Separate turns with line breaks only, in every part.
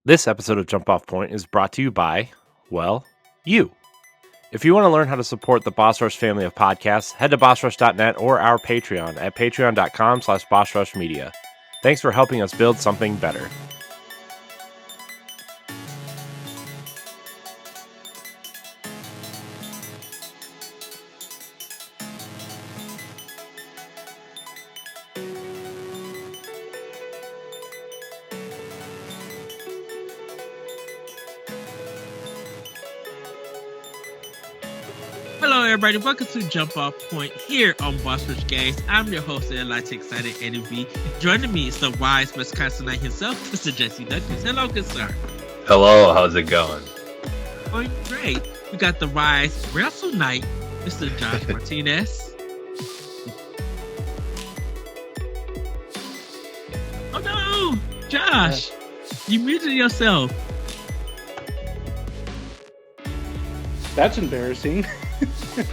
This episode of Jump Off Point is brought to you by, well, you. If you want to learn how to support the Boss Rush family of podcasts, head to bossrush.net or our Patreon at patreon.com/bossrushmedia. Thanks for helping us build something better.
Hello, everybody. Welcome to Jump Off Point here on Boss Rush Games. I'm your host, and Light Excited Eddie B. Joining me is the wise Wisconsin Knight himself, Mr. Jesse Douglas. Hello, good sir.
Hello, how's it going?
Going great. We got the wise Wrestle Knight, Mr. Josh Martinez. Oh no, Josh, you muted yourself.
That's embarrassing. This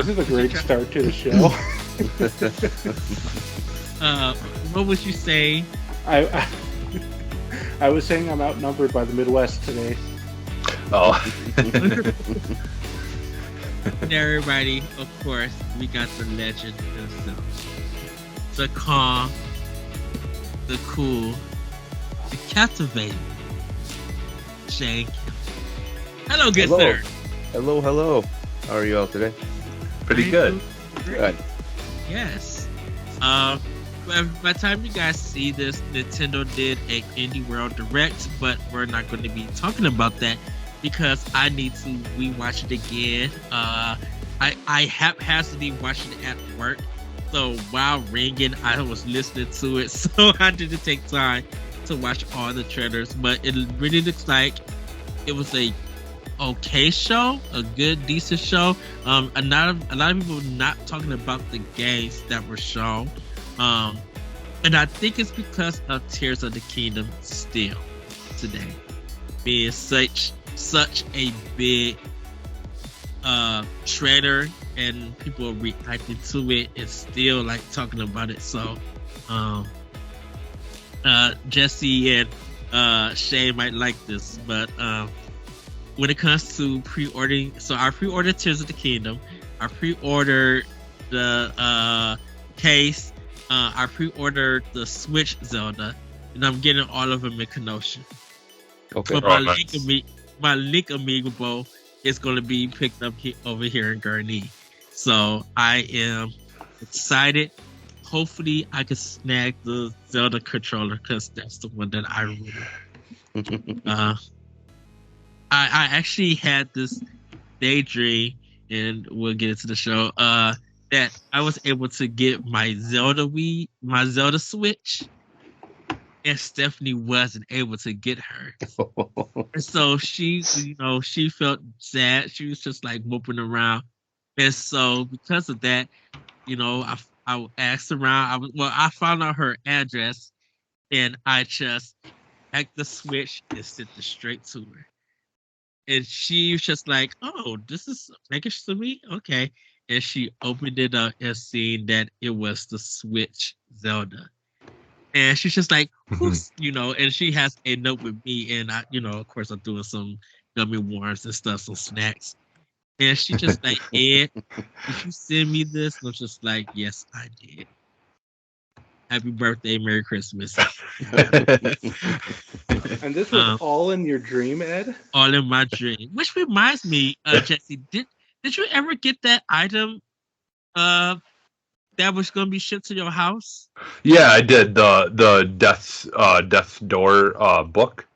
is a great start to the show.
What would you say?
I was saying I'm outnumbered by the Midwest today.
Oh,
And everybody, of course, we got the legend himself. The calm, the cool, the captivating Shane Kemp. Hello, good
Hello.
sir.
Hello. How are you all today?
pretty good.
Good.
Yes. By the time you guys see this, Nintendo did a Indie World Direct, but we're not going to be talking about that because I need to rewatch it again. I haphazardly watched it at work, so while ringing, I was listening to it, so I didn't take time to watch all the trailers. But it really looks like it was a okay show, a good, decent show. A lot of people not talking about the games that were shown. And I think it's because of Tears of the Kingdom still today being such a big trailer, and people reacting to it and still like talking about it. So Jesse and Shay might like this, but when it comes to pre-ordering, so I pre-ordered Tears of the Kingdom, I pre-ordered the case, I pre-ordered the Switch Zelda, and I'm getting all of them in Kenosha.
Okay.
But
Oh, nice.
my Link Amiibo is going to be picked up over here in Gurnee. So I am excited. Hopefully I can snag the Zelda controller because that's the one that I really I actually had this daydream, and we'll get into the show, that I was able to get my Zelda Switch, and Stephanie wasn't able to get her. And so she felt sad. She was just like whooping around. And so because of that, I asked around. I found out her address, and I just hacked the Switch and sent it straight to her. And she was just like, "Oh, this is package to me, okay." And she opened it up and seen that it was the Switch Zelda. And she's just like, "Who's?" And she has a note with me, and I, of course, I'm doing some gummy worms and stuff, some snacks. And she just like, "Ed, did you send me this?" And I'm just like, "Yes, I did. Happy birthday, Merry Christmas."
And this was all in your dream, Ed?
All in my dream. Which reminds me, Jesse, did you ever get that item that was gonna be shipped to your house?
Yeah, I did the Death's Door book.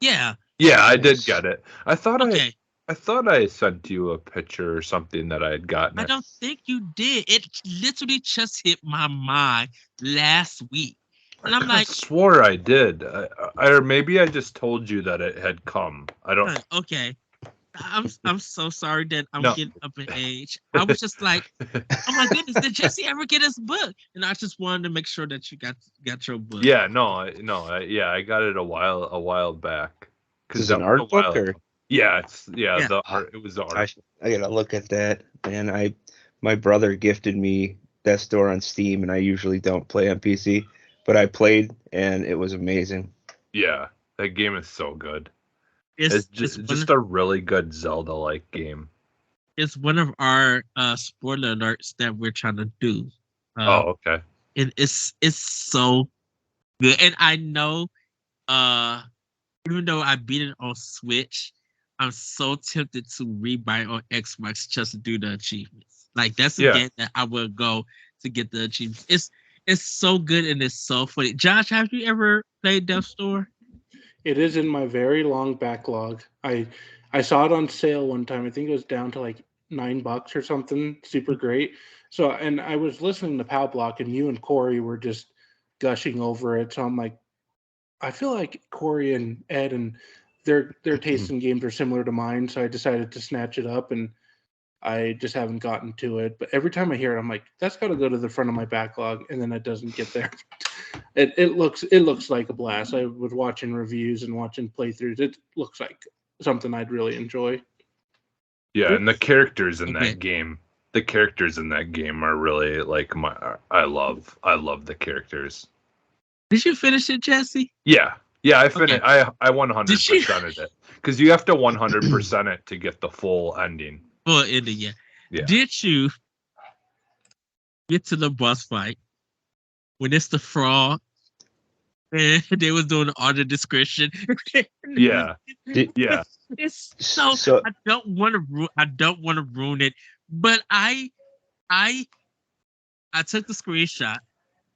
Yeah.
Yeah, I did get it. I thought
Okay.
I thought I sent you a picture or something that I had gotten.
I don't think you did. It literally just hit my mind last week. And I'm like,
swore I did. Or maybe I just told you that it had come. I don't.
okay. I'm so sorry that I'm
No.
getting up in age. I was just like, oh my goodness, did Jesse ever get his book? And I just wanted to make sure that you got your book.
Yeah, I got it a while back.
Is this an art book or?
Yeah,
Yeah.
the art. It was the art.
I gotta look at that. Man, my brother gifted me Death's Door on Steam, and I usually don't play on PC. but I played and it was amazing.
Yeah, that game is so good. It's
It's
just a really good Zelda-like game.
it's one of our spoiler alerts that we're trying to do.
Oh, okay.
And it's so good. And I know even though I beat it on Switch, I'm so tempted to rebuy it on Xbox just to do the achievements. Like that's a
Yeah.
game that I will go to get the achievements. It's so good and it's so funny. Josh, have you ever played Death's Door?
It is in my very long backlog. I saw it on sale one time. I think it was down to like $9 or something. Super great. So, and I was listening to Pow Block, and you and Corey were just gushing over it. So I'm like, I feel like Corey and Ed and their tastes in games are similar to mine. So I decided to snatch it up, and I just haven't gotten to it. But every time I hear it, I'm like, that's got to go to the front of my backlog, and then it doesn't get there. It looks like a blast. I was watching reviews and watching playthroughs. It looks like something I'd really enjoy.
Yeah, and the characters in
Okay.
that game, are really like I love the characters.
Did you finish it, Jesse?
Yeah, I finished.
Okay.
I 100%ed it because you have to 100% it to get the full ending.
Well, ending, yeah.
Yeah.
Did you get to the boss fight when it's the frog and they was doing the audio description?
Yeah,
Did-
yeah.
It's so,
So-
I don't want to ruin it, but I took the screenshot,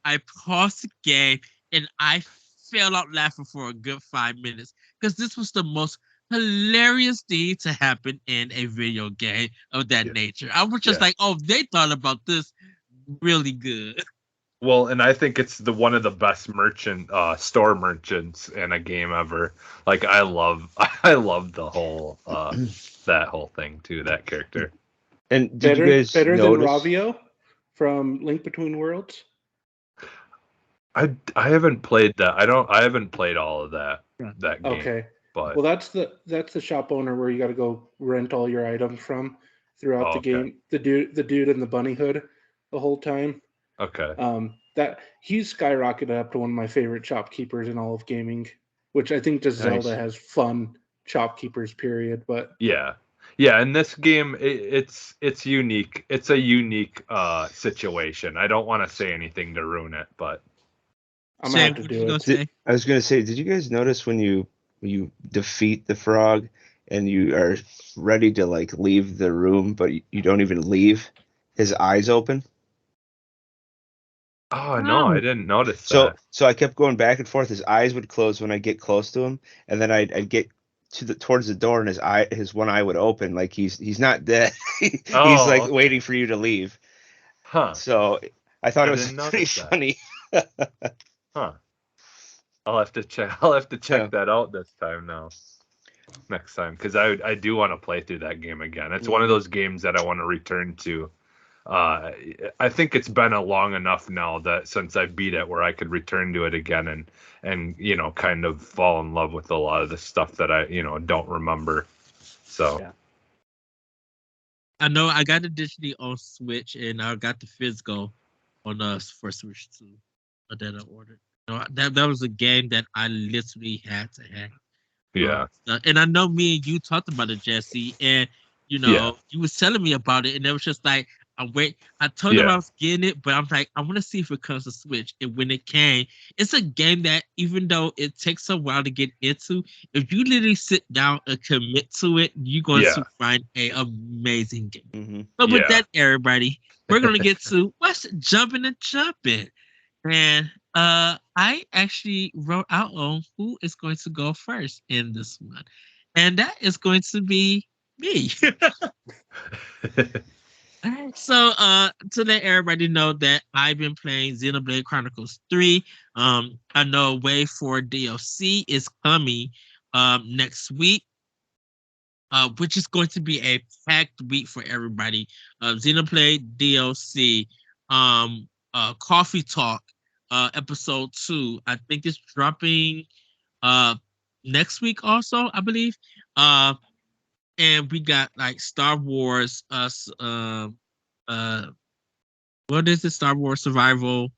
I paused the game, and I fell out laughing for a good 5 minutes because this was the most hilarious thing to happen in a video game of that
Yeah.
nature. I was just
Yeah.
like, oh, they thought about this really good.
Well, and I think it's one of the best store merchants in a game ever. Like I love the whole that whole thing too. That character.
And did you guys
Better
notice?
than Ravio from Link Between Worlds.
I haven't played that. I haven't played all of that game.
Okay.
But
Well, that's the shop owner where you got to go rent all your items from throughout the
Okay.
game. The dude in the bunny hood the whole time.
okay.
That he's skyrocketed up to one of my favorite shopkeepers in all of gaming, which I think just
Nice.
Zelda has fun shopkeepers. Period. But
Yeah. In this game, it's unique. It's a unique situation. I don't want to say anything to ruin it, but
I'm gonna
Shay,
have to
what you
do
gonna
it.
say?
I was gonna say, did you guys notice when you defeat the frog and you are ready to like leave the room, but you don't even leave? His eyes open.
oh no, I didn't notice
So
that.
so I kept going back and forth. His eyes would close when I get close to him, and then I'd get towards the door, and his one eye would open, like he's not dead. He's
Oh,
like
okay.
waiting for you to leave.
Huh.
So I thought
I
it was
didn't
pretty
notice that.
funny.
Huh. I'll have to check.
Yeah.
that out this time now. Next time, because I do want to play through that game again. It's one of those games that I want to return to. I think it's been a long enough now that since I beat it, where I could return to it again and kind of fall in love with a lot of the stuff that I don't remember. So
Yeah.
I know I got it digitally on Switch and I got the physical on us for Switch 2 that I ordered. That was a game that I literally had to have.
yeah,
And I know me and you talked about it, Jesse, and
Yeah.
you was telling me about it, and it was just like I told him
Yeah.
I was getting it, but I'm like, I want to see if it comes to Switch. And when it came, it's a game that even though it takes a while to get into, if you literally sit down and commit to it, you're going
Yeah.
to find an amazing game.
Hmm.
But with
Yeah.
that, everybody, we're gonna get to what's jumping and jumping. And I actually wrote out on who is going to go first in this one. And that is going to be me. So to let everybody know that I've been playing Xenoblade Chronicles 3. I know Wave 4 DLC is coming next week. Which is going to be a packed week for everybody. Xenoblade DLC, Coffee Talk, episode 2. I think it's dropping next week also, I believe. And we got like Star Wars, what is it? Star Wars Survival,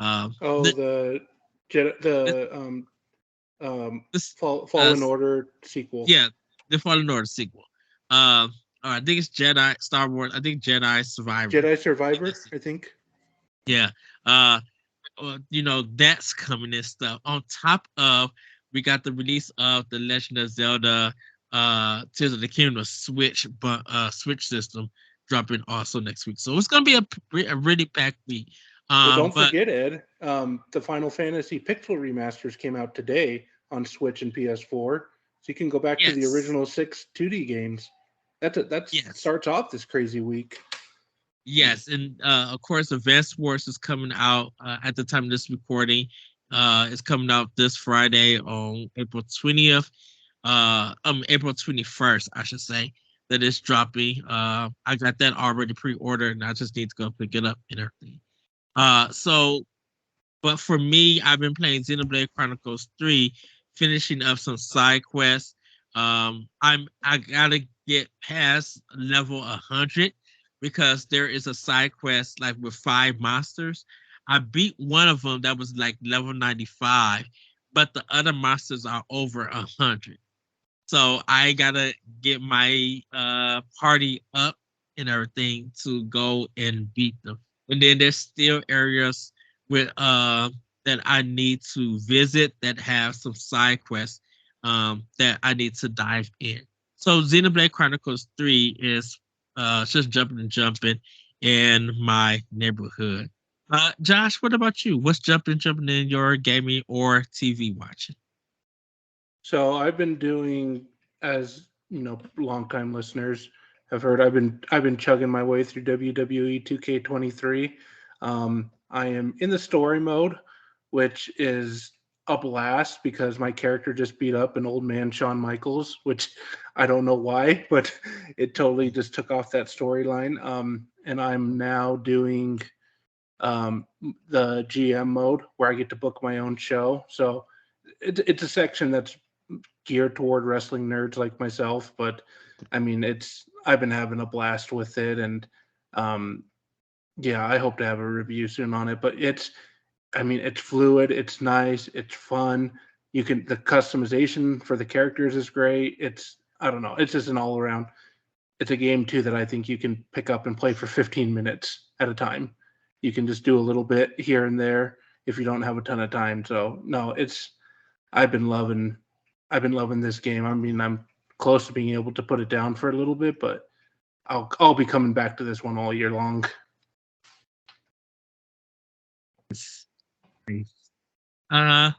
Oh,
th-
the Jedi,
th- this,
Fallen Order sequel.
yeah, the Fallen Order sequel. I think it's Jedi Star Wars. I think Jedi Survivor.
Jedi Survivor, I think.
Yeah. That's coming and stuff. On top of, we got the release of the Legend of Zelda, Tears of the Kingdom Switch, but Switch system dropping also next week. So it's gonna be a really packed week.
Well, don't
But
forget, Ed. The Final Fantasy Pixel remasters came out today on Switch and PS4, so you can go back to the
Yes.
original 6 2D games. That
Yes.
starts off this crazy week.
yes, and of course, Advance Wars is coming out at the time of this recording. It's coming out this Friday on April 20th. April 21st, I should say, that is dropping. I got that already pre-ordered, and I just need to go pick it up and everything. But for me, I've been playing Xenoblade Chronicles 3, finishing up some side quests. I gotta get past level 100 because there is a side quest like with 5 monsters. I beat one of them that was like level 95, but the other monsters are over 100. So I gotta get my party up and everything to go and beat them. And then there's still areas with that I need to visit that have some side quests that I need to dive in. So Xenoblade Chronicles 3 is just jumping in my neighborhood. Josh, what about you? What's jumping in your gaming or TV watching?
So I've been doing, as longtime listeners have heard, I've been chugging my way through WWE 2K23. I am in the story mode, which is a blast because my character just beat up an old man Shawn Michaels, which I don't know why, but it totally just took off that storyline. And I'm now doing the GM mode where I get to book my own show. So it's a section that's geared toward wrestling nerds like myself, but I mean, I've been having a blast with it, and yeah, I hope to have a review soon on it. But it's fluid, it's nice, it's fun. The customization for the characters is great. I don't know, it's just an all around. It's a game too that I think you can pick up and play for 15 minutes at a time. You can just do a little bit here and there if you don't have a ton of time. So no, I've been loving this game. I mean, I'm close to being able to put it down for a little bit, but I'll be coming back to this one all year long.
I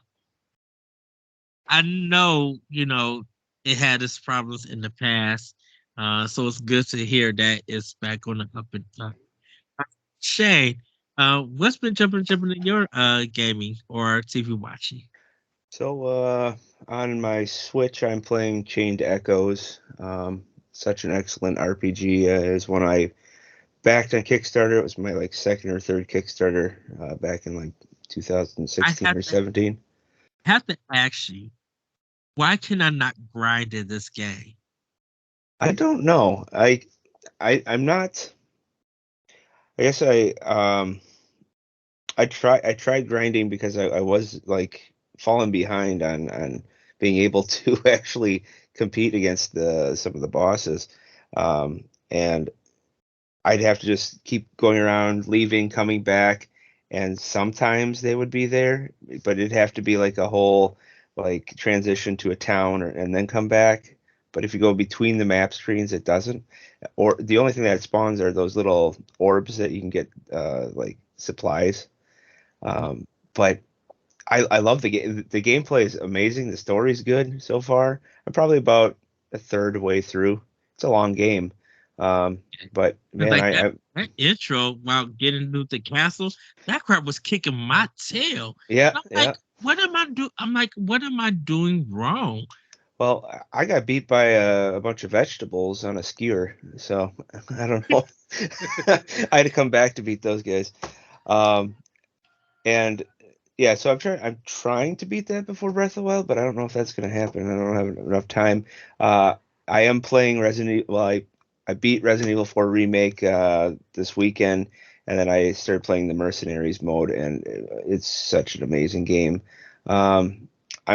know, it had its problems in the past. So it's good to hear that it's back on the up and up. Shane, what's been jumping in your gaming or TV watching?
So on my Switch, I'm playing Chained Echoes. Such an excellent RPG. Is one I backed on Kickstarter. It was my second or third Kickstarter back in 2016 or 17.
I have to ask you, why can I not grind in this game?
I don't know. I'm not. I guess I tried grinding because I was falling behind on being able to actually compete against some of the bosses, and I'd have to just keep going around, leaving, coming back, and sometimes they would be there, but it'd have to be a whole transition to a town and then come back. But if you go between the map screens, it doesn't. Or the only thing that spawns are those little orbs that you can get supplies. But I love the game. The gameplay is amazing. The story's good so far. I'm probably about a third way through. It's a long game. But man,
that intro while getting to the castle, that crap was kicking my tail.
Yeah.
What am I doing? I'm like, what am I doing wrong?
Well, I got beat by a bunch of vegetables on a skewer, so I don't know. I had to come back to beat those guys. And yeah, so I'm trying to beat that before Breath of the Wild, but I don't know if that's going to happen. I don't have enough time. I am playing Resident Evil. Well, I beat Resident Evil 4 Remake this weekend, and then I started playing the Mercenaries mode, and it's such an amazing game. I'm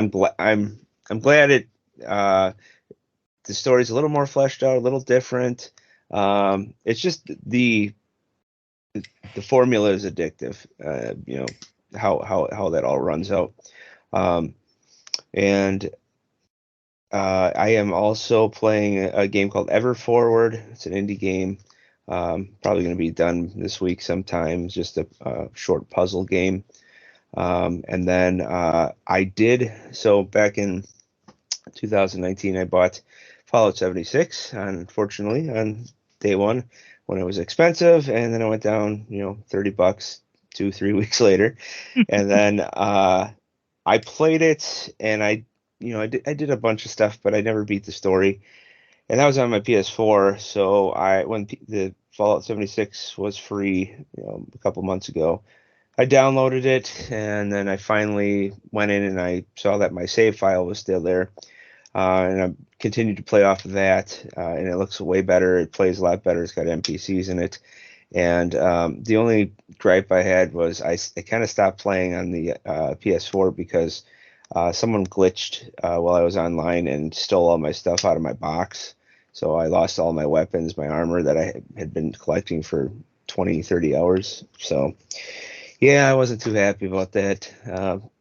glad it the story's a little more fleshed out, a little different. It's just the formula is addictive. How that all runs out. And I am also playing a game called Ever Forward. It's an indie game. Probably going to be done this week sometime. It's just a short puzzle game. And then back in 2019, I bought Fallout 76, unfortunately, on day one when it was expensive, and then it went down, $30 2-3 weeks later. And then I played it, and I did a bunch of stuff, but I never beat the story. And that was on my PS4. So when the Fallout 76 was free, a couple months ago, I downloaded it, and then I finally went in and I saw that my save file was still there. And I continued to play off of that, and it looks way better. It plays a lot better. It's got NPCs in it. And the only gripe I had was I kind of stopped playing on the PS4 because someone glitched while I was online and stole all my stuff out of my box. So I lost all my weapons, my armor that I had been collecting for 20, 30 hours. So, yeah, I wasn't too happy about that.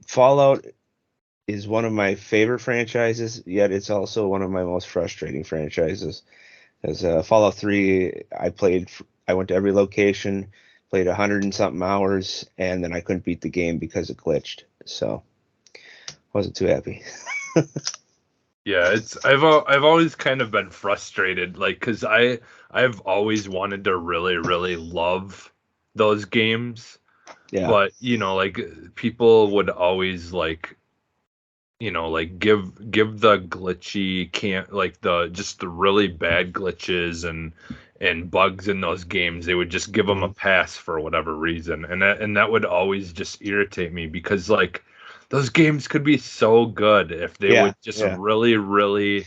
Fallout is one of my favorite franchises, yet it's also one of my most frustrating franchises. Because Fallout 3, I went to every location, played 100 and something hours, and then I couldn't beat the game because it glitched. So, wasn't too happy.
Yeah, I've always kind of been frustrated, like, because I've always wanted to really, really love those games.
Yeah.
But, like, people would always, like, give the glitchy just the really bad glitches and bugs in those games. They would just give them a pass for whatever reason, and that would always just irritate me because, like, those games could be so good if they would just really, really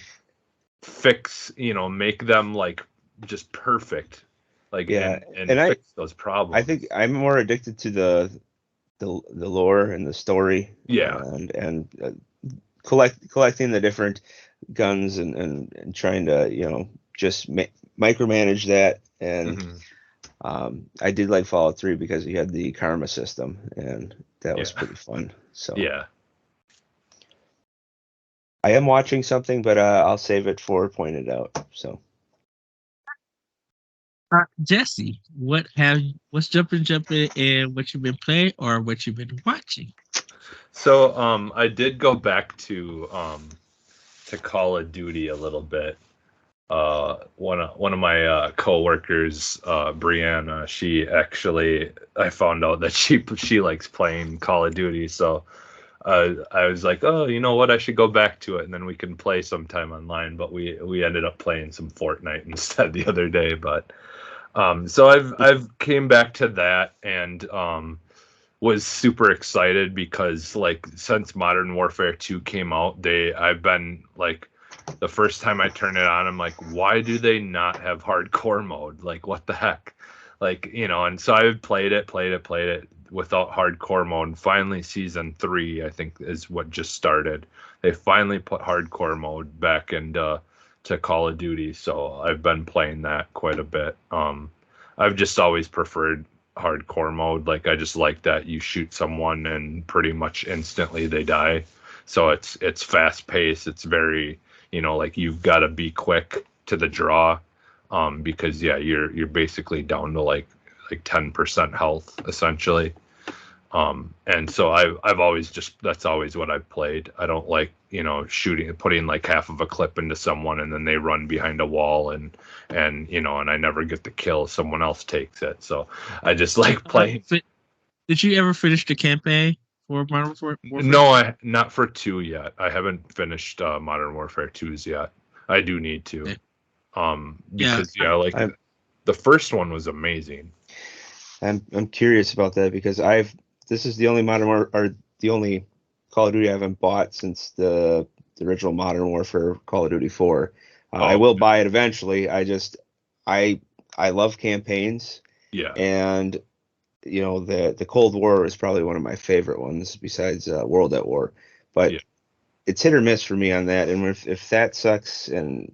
fix, make them like just perfect, like, and fix those problems.
I think I'm more addicted to the lore and the story.
Yeah.
And collecting the different guns and trying to just micromanage that. And I did like Fallout 3 because you had the karma system, and that was pretty fun. So
yeah,
I am watching something, but I'll save it for pointing it out. So
Jesse, what's jumping and what you've been playing or what you've been watching?
So I did go back to Call of Duty a little bit. One of my coworkers, Brianna, I found out that she likes playing Call of Duty, so I was like, oh, you know what, I should go back to it, and then we can play sometime online. But we ended up playing some Fortnite instead the other day. But so I've came back to that and was super excited because, like, since Modern Warfare 2 came out, I've been like, the first time I turn it on, I'm like, why do they not have hardcore mode? Like, what the heck? Like, and so I played it without hardcore mode. And finally, season 3, I think, is what just started. They finally put hardcore mode back into to Call of Duty. So I've been playing that quite a bit. I've just always preferred hardcore mode. Like, I just like that you shoot someone and pretty much instantly they die. So it's fast paced. It's very, like, you've got to be quick to the draw, because you're basically down to like 10% health essentially. And so I've always that's always what I've played. I don't like, putting like half of a clip into someone and then they run behind a wall and I never get the kill. Someone else takes it. So I just like playing.
Did you ever finish the campaign for Modern Warfare?
No, not for 2 yet. I haven't finished Modern Warfare 2's yet. I do need to. Because the first one was amazing.
I'm curious about that because this is the only the only Call of Duty I haven't bought since the original Modern Warfare Call of Duty 4. I will buy it eventually. I love campaigns.
Yeah.
And you know, the Cold War is probably one of my favorite ones besides World at War, but
Yeah.
it's hit or miss for me on that. And if that sucks and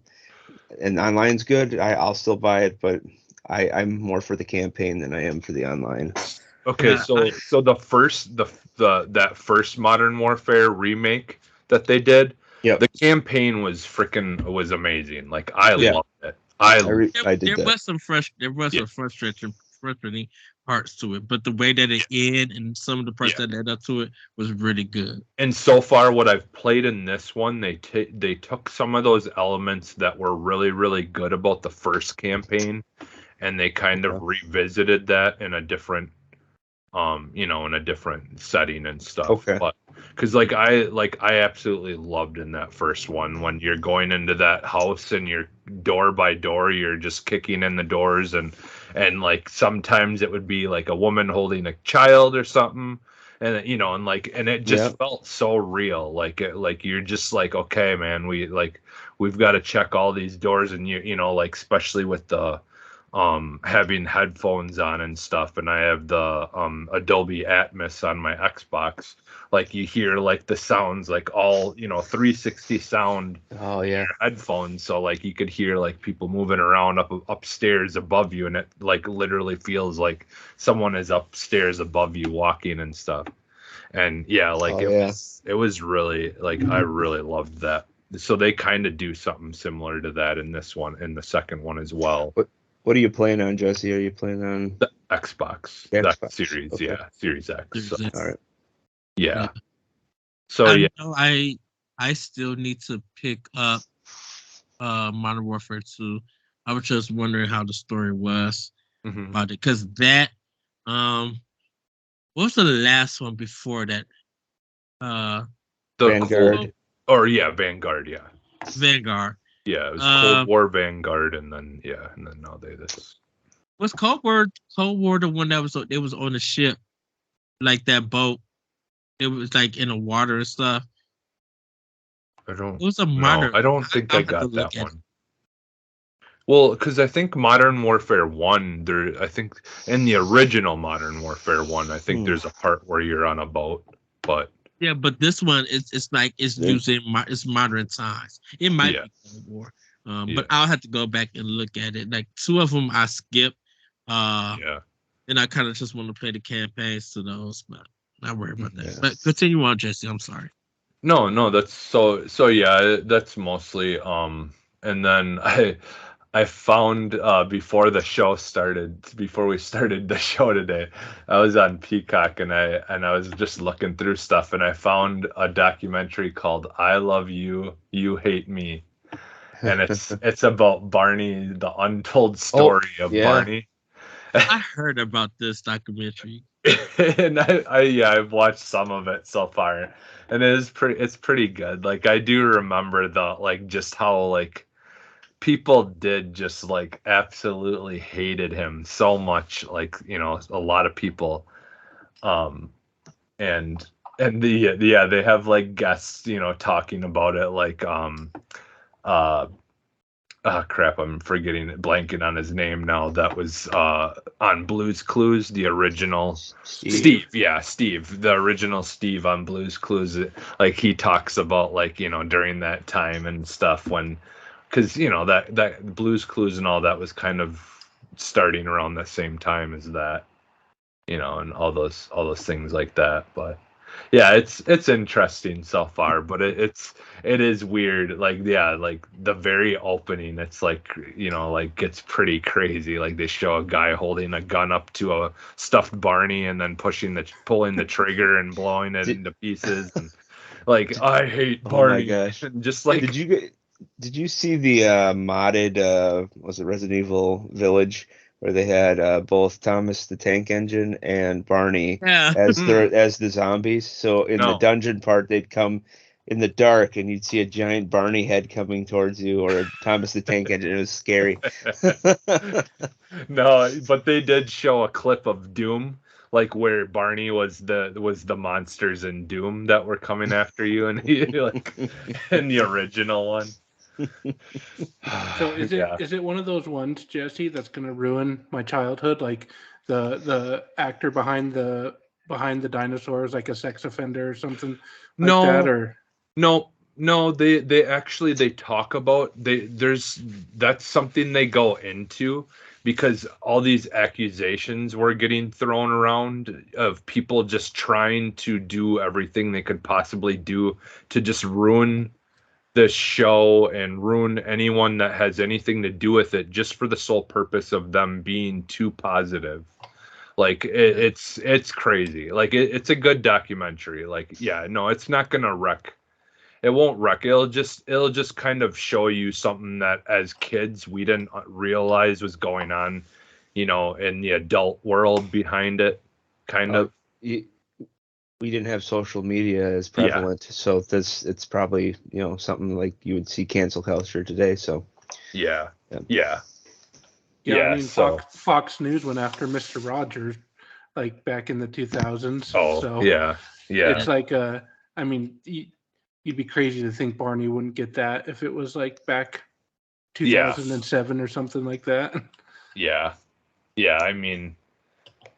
online's good, I'll still buy it, but I'm more for the campaign than I am for the online.
Okay,
Yeah,
so the first that first Modern Warfare remake that they did,
Yep.
the campaign was amazing. Like I
Yeah.
loved it.
I did
there
that.
was some frustrating parts to it, but the way that it ended and some of the parts that led up to it was really good.
And so far, what I've played in this one, they took some of those elements that were really, really good about the first campaign, and they kind of revisited that in a different, in a different setting and stuff.
Okay.
But because I absolutely loved in that first one when you're going into that house and you're door by door, you're just kicking in the doors and like sometimes it would be like a woman holding a child or something. And and it just felt so real. Like you're just like, okay, man, we've got to check all these doors, and especially with the having headphones on and stuff, and I have the Adobe Atmos on my Xbox. Like you hear like the sounds like all 360 sound.
Oh yeah.
Headphones, so like you could hear like people moving around upstairs above you, and it like literally feels like someone is upstairs above you walking and stuff. And yeah, like it was really like I really loved that. So they kind of do something similar to that in this one, in the second one as well.
What are you playing on, Jesse? Are you playing on
the Xbox?
Xbox.
That series,
Okay.
yeah, Series X. So,
all right.
Yeah. So
I know I still need to pick up Modern Warfare 2. I was just wondering how the story was about it, because that what was the last one before that?
the
Vanguard.
Vanguard, yeah.
Vanguard.
Yeah, it was Cold War, Vanguard, and then now this.
Was Cold War the one that was on the ship, like that boat? It was like in the water and stuff.
I don't.
It was a modern.
No, I don't think I got that one.
It.
Well, because I think Modern Warfare 1, I think in the original Modern Warfare 1, I think there's a part where you're on a boat, but.
Yeah, but this one it's using it's modern times. It might be Cold War, but I'll have to go back and look at it. Like two of them I skipped, and I kind of just want to play the campaigns to those, but not worry about that. But continue on, Jesse. I'm sorry.
No, that's so yeah. That's mostly and then I found before we started the show today, I was on Peacock and I was just looking through stuff, and I found a documentary called I Love You, You Hate Me. And it's about Barney, the untold story of Barney.
I heard about this documentary.
And I've watched some of it so far, and it's pretty good. Like I do remember just how people did just absolutely hated him so much, a lot of people, and they have guests talking about it, crap, I'm blanking on his name now. That was on Blue's Clues, the original Steve, the original Steve on Blue's Clues. He talks about during that time and stuff when. Because that Blue's Clues and all that was kind of starting around the same time as that, and all those things like that. But yeah, it's interesting so far. But it is weird. The very opening, it's gets pretty crazy. Like they show a guy holding a gun up to a stuffed Barney and then pulling the trigger and blowing it into pieces. And I hate Barney.
Oh my gosh!
And just
Did you see the modded was it Resident Evil Village, where they had both Thomas the Tank Engine and Barney as the zombies? So in the dungeon part, they'd come in the dark and you'd see a giant Barney head coming towards you, or a Thomas the Tank Engine. It was scary.
No, but they did show a clip of Doom, where Barney was the monsters in Doom that were coming after you, and in the original one.
So is it one of those ones, Jesse, that's gonna ruin my childhood? Like the actor behind the dinosaurs like a sex offender or something like
No,
that? Or
no, they actually they talk about that's something they go into because all these accusations were getting thrown around of people just trying to do everything they could possibly do to just ruin the show and ruin anyone that has anything to do with it just for the sole purpose of them being too positive. Like it's crazy. Like it's a good documentary. Like yeah, no, it's not gonna wreck. It won't wreck. It'll just kind of show you something that as kids we didn't realize was going on, in the adult world behind it, kind of.
We didn't have social media as
Yeah.
prevalent, so it's probably something like you would see cancel culture today. So
Yeah.
Yeah.
yeah, I mean
so
Fox News went after Mr. Rogers like back in the 2000s.
oh
So
yeah.
it's like I mean you'd be crazy to think Barney wouldn't get that if it was like back 2007 or something like that.
Yeah. I mean,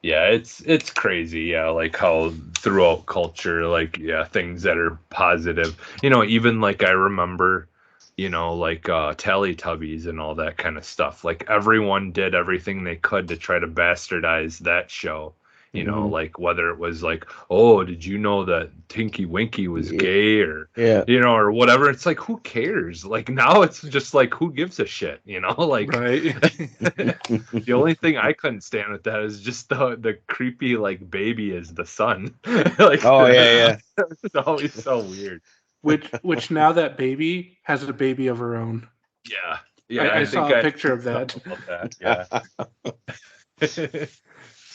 yeah, it's crazy. Yeah, like how throughout culture, like things that are positive. Even like I remember, like Teletubbies and all that kind of stuff. Like everyone did everything they could to try to bastardize that show.
Mhm.
Like whether it was like, oh, did you know that Tinky Winky was gay or
Yeah.
or whatever. It's like, who cares? Like now it's just like, who gives a shit? Like
Right.
the only thing I couldn't stand with that is just the creepy like baby as the son. Like
Oh yeah.
it's always so weird.
which now that baby has a baby of her own.
Yeah.
I saw
think
a picture of that.
saw that, yeah.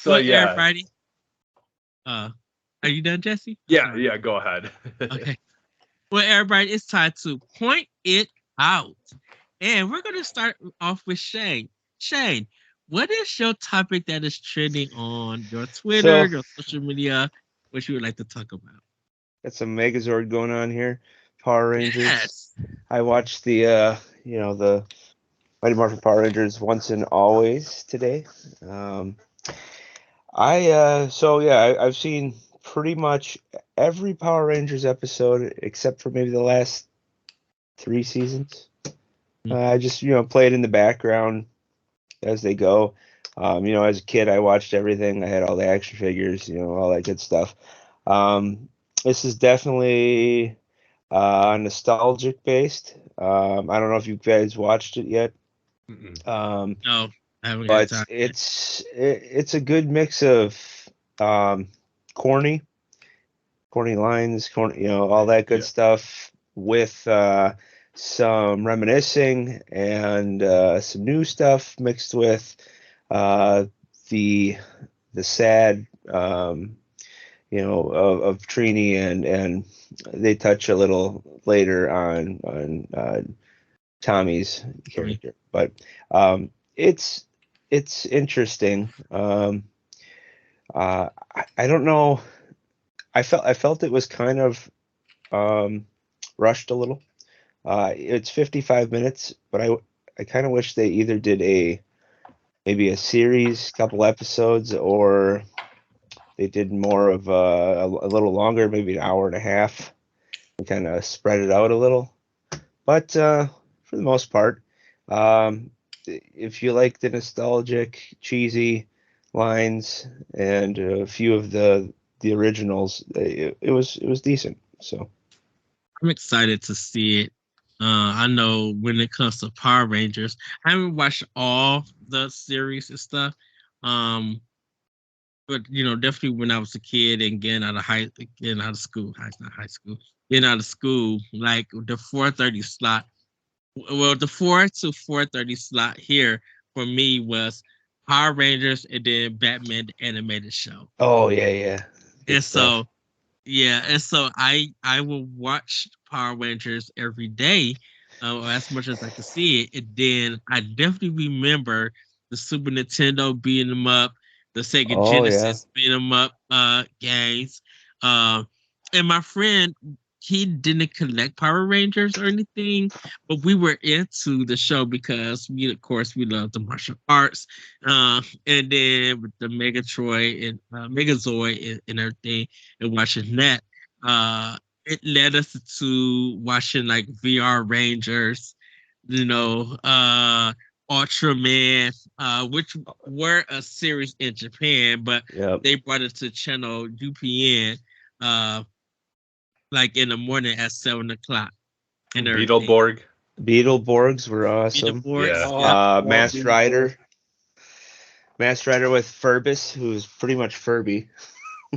So
Well,
yeah.
everybody. Are you done, Jesse?
Yeah,
Sorry.
go ahead.
Okay. Well, everybody, it's time to point it out. And we're going to start off with Shane. Shane, what is your topic that is trending on your Twitter, your social media, what you would like to talk about?
Got some Megazord going on here. Power Rangers.
Yes.
I watched the the Mighty Morphin Power Rangers Once and Always today. I've seen pretty much every Power Rangers episode except for maybe the last 3 seasons. I just play it in the background as they go. As a kid, I watched everything. I had all the action figures, all that good stuff. This is definitely nostalgic based. I don't know if you guys watched it yet.
No, I haven't
But
got time.
it's a good mix of corny lines, all that good stuff with some reminiscing and some new stuff mixed with the sad of Trini, and they touch a little later on Tommy's character, but it's interesting. I don't know. I felt it was kind of rushed a little. It's 55 minutes, but I kind of wish they either did maybe a series, couple episodes, or they did more of a little longer, maybe an hour and a half, and kind of spread it out a little. But for the most part, if you like the nostalgic, cheesy lines and a few of the originals, it was decent. So
I'm excited to see it. I know when it comes to Power Rangers, I haven't watched all the series and stuff. But definitely when I was a kid and getting out of school, like the 4:30 slot. Well, the 4 to 4:30 slot here for me was Power Rangers and then Batman the Animated Show.
Oh yeah.
And so I will watch Power Rangers every day, as much as I can see it. And then I definitely remember the Super Nintendo beating them up, the Sega Genesis beating them up games. And my friend he didn't collect Power Rangers or anything, but we were into the show because of course, we love the martial arts. And then with the Megatroid and Megazord and everything, and watching that, it led us to watching like VR Rangers, Ultraman, which were a series in Japan, but
Yep.
they brought it to channel UPN, like in the morning at 7:00.
Beetleborg.
Beetleborgs were awesome.
Yeah.
Masked Rider. Masked Rider with Furbus, who's pretty much Furby.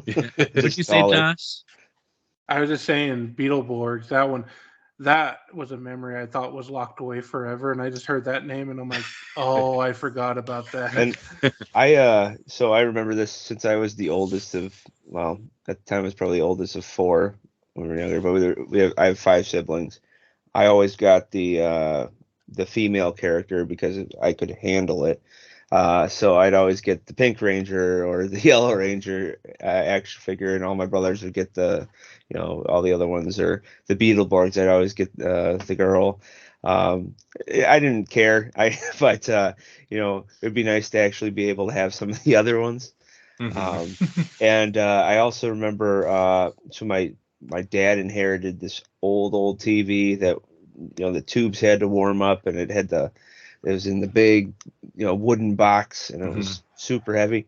What'd you say,
solid.
Josh?
I was just saying Beetleborgs. That one, that was a memory I thought was locked away forever, and I just heard that name, and I'm like, oh, I forgot about that.
And so I remember this since I was the oldest of, well, at the time I was probably the oldest of 4 when we were younger, but I have 5 siblings. I always got the female character because I could handle it. So I'd always get the Pink Ranger or the Yellow Ranger action figure, and all my brothers would get all the other ones, or the Beetleborgs. I'd always get the girl. I didn't care, but it'd be nice to actually be able to have some of the other ones. And I also remember, so my dad inherited this old TV that the tubes had to warm up, and it was in the big wooden box, and it was super heavy.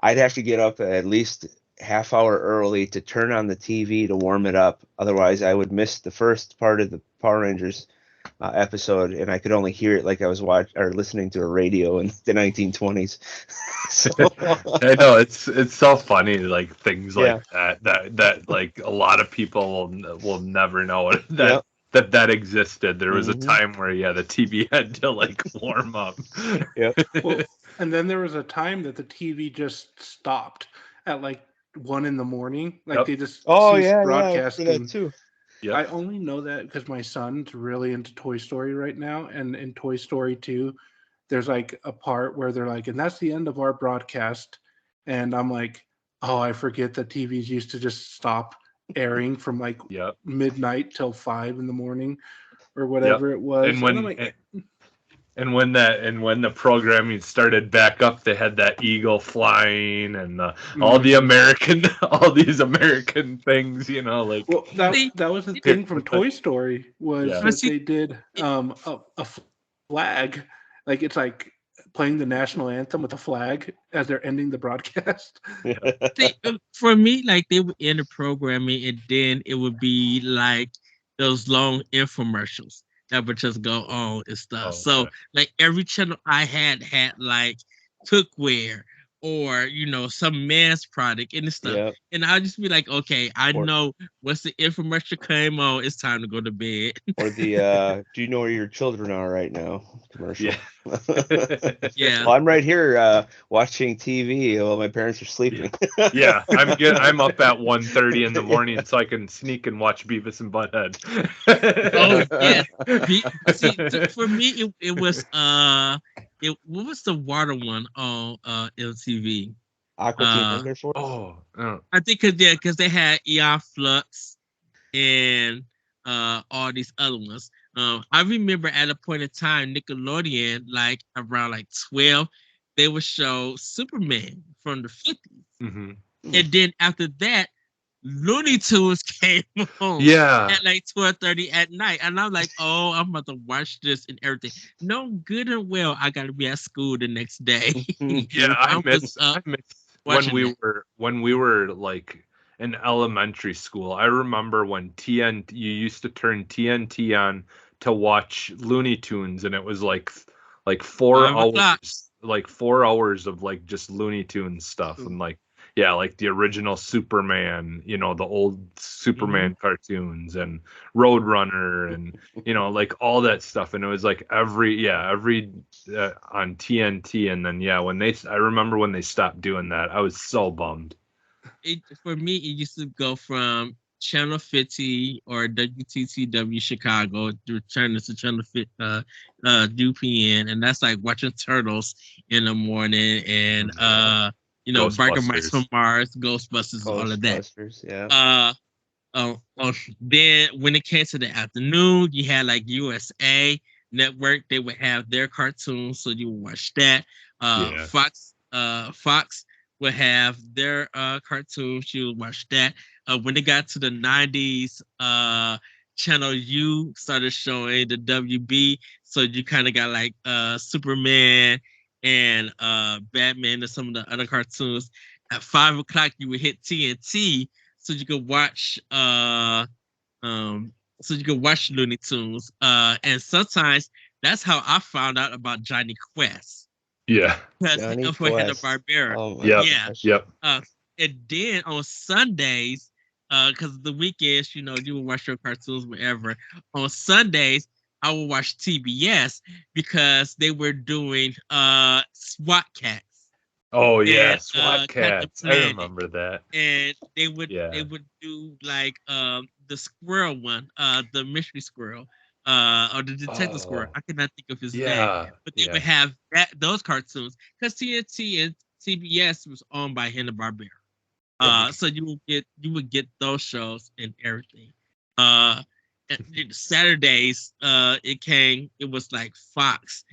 I'd have to get up at least half hour early to turn on the TV to warm it up, otherwise I would miss the first part of the Power Rangers episode, and I could only hear it like I was listening to a radio in the 1920s. So
I know it's so funny, like things like that like a lot of people will never know that existed. There was a time where the TV had to like warm up.
Well, and then there was a time that the TV just stopped at like 1 a.m. Like they just ceased broadcasting.
That too.
I only know that because my son's really into Toy Story right now, and in Toy Story 2, there's like a part where they're like, and that's the end of our broadcast, and I'm like, oh, I forget that TVs used to just stop airing from like midnight till 5 a.m. or whatever it was.
And when the programming started back up, they had that eagle flying and all these American things, like.
Well, that was the thing from Toy Story was that they did a flag, like it's like playing the national anthem with a flag as they're ending the broadcast.
For me, like they would end the programming, and then it would be like those long infomercials that would just go on and stuff. So like every channel I had like cookware or some mass product and stuff. And I'll just be like, okay, I know once the infomercial came on, it's time to go to bed.
Or the do you know where your children are right now commercial?
Yeah.
Well, I'm right here watching TV while my parents are sleeping.
I'm up at 1:30 in the morning so I can sneak and watch Beavis and Butthead.
See, for me it was what was the water one on LTV?
Aqua Teen Hunger Force?
I think because they had Eon Flux and all these other ones. I remember at a point in time, Nickelodeon, like around like 12, they would show Superman from the 50s. And then after that, Looney Tunes came on at like 12:30 at night. And I'm like, oh, I'm about to watch this and everything. No, good and well, I got to be at school the next day.
I miss when we were like in elementary school. I remember when you used to turn TNT on to watch Looney Tunes, and it was like 4 hours, like 4 hours of like just Looney Tunes stuff, and like like the original Superman, the old Superman cartoons and Roadrunner and like all that stuff, and it was like every on TNT, and then I remember when they stopped doing that, I was so bummed.
For me, it used to go from Channel 50 or WTTW Chicago to turn to Channel 50, UPN, and that's like watching Turtles in the morning and Biker Mice from Mars, Ghostbusters, all of that. Then when it came to the afternoon, you had like USA Network. They would have their cartoons, so you would watch that.
Yeah.
Fox would have their cartoons. You would watch that. When it got to the 90s, Channel U started showing the WB, so you kind of got like Superman and Batman and some of the other cartoons. At 5 o'clock, you would hit TNT, so you could watch Looney Tunes. And sometimes that's how I found out about Johnny Quest.
Yeah.
Because
Johnny
for
Quest.
Hanna-Barbera.
Oh, my
Yep.
Yeah.
gosh.
Yep.
And then on Sundays, because the weekends, you would watch your cartoons, whatever. On Sundays, I would watch TBS because they were doing SWAT Cats.
Oh yeah,
And,
SWAT
Captain
Cats. I
Planet.
remember that.
And they would
Yeah.
do like the squirrel one, the mystery squirrel, or the detective squirrel.
Oh.
I cannot think of his name.
Yeah.
But they would have those cartoons because TNT and TBS was owned by Hanna-Barbera. So you would get those shows and everything. And Saturdays, it was like Fox.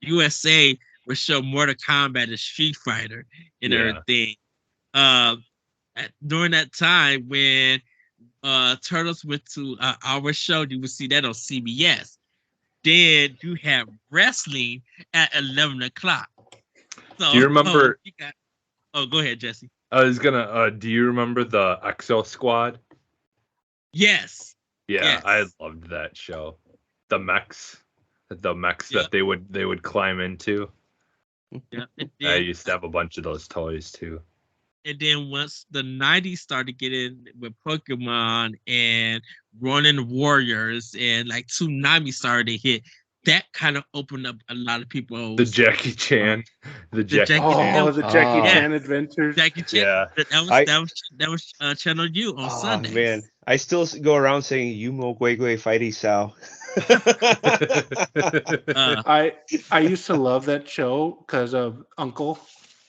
USA would show Mortal Kombat and Street Fighter and
Yeah.
everything. During that time when Turtles went to our show, you would see that on CBS. Then you have wrestling at 11 o'clock. So,
Do you remember?
go ahead, Jesse.
I was gonna. Do you remember the Exo Squad?
Yes.
Yeah,
Yes.
I loved that show. The mechs
Yeah.
that they would climb into.
Yeah. And
I
then,
used to have a bunch of those toys too.
and then once the 90s started getting with Pokemon and Ronin Warriors and like Tsunami started to hit, that kind of opened up a lot of people.
The Jackie Chan. The Jackie
Jackie
Chan.
Oh, the Jackie
Oh.
Chan adventures.
Jackie Chan.
Yeah.
That was Channel U on
Oh
Sundays.
man, I still go around saying "Yumo Guegui Fighty Sao."
I used to love that show because of Uncle.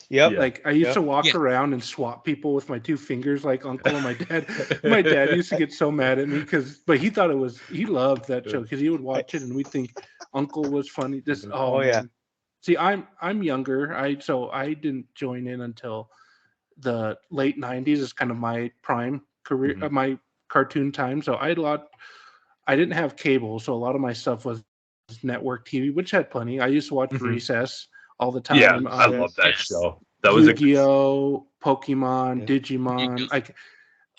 Yep.
Yeah.
Like I used
Yep.
to walk
Yeah.
around and swat people with my 2 fingers, like Uncle and my dad. My dad used to get so mad at me but he thought he loved that show because he would watch it and we'd think Uncle was funny.
Oh, yeah.
man. See, I'm younger. So I didn't join in until the late 90s is kind of my prime career,
Mhm.
my cartoon time. So I didn't have cable, so a lot of my stuff was network TV, which had plenty. I used to watch
Mhm.
Recess all the time.
Yeah, I love that
Yes.
show. That was a good
Yu-Gi-Oh, Pokemon,
Yeah.
Digimon,
Yu-Gi-Oh.
like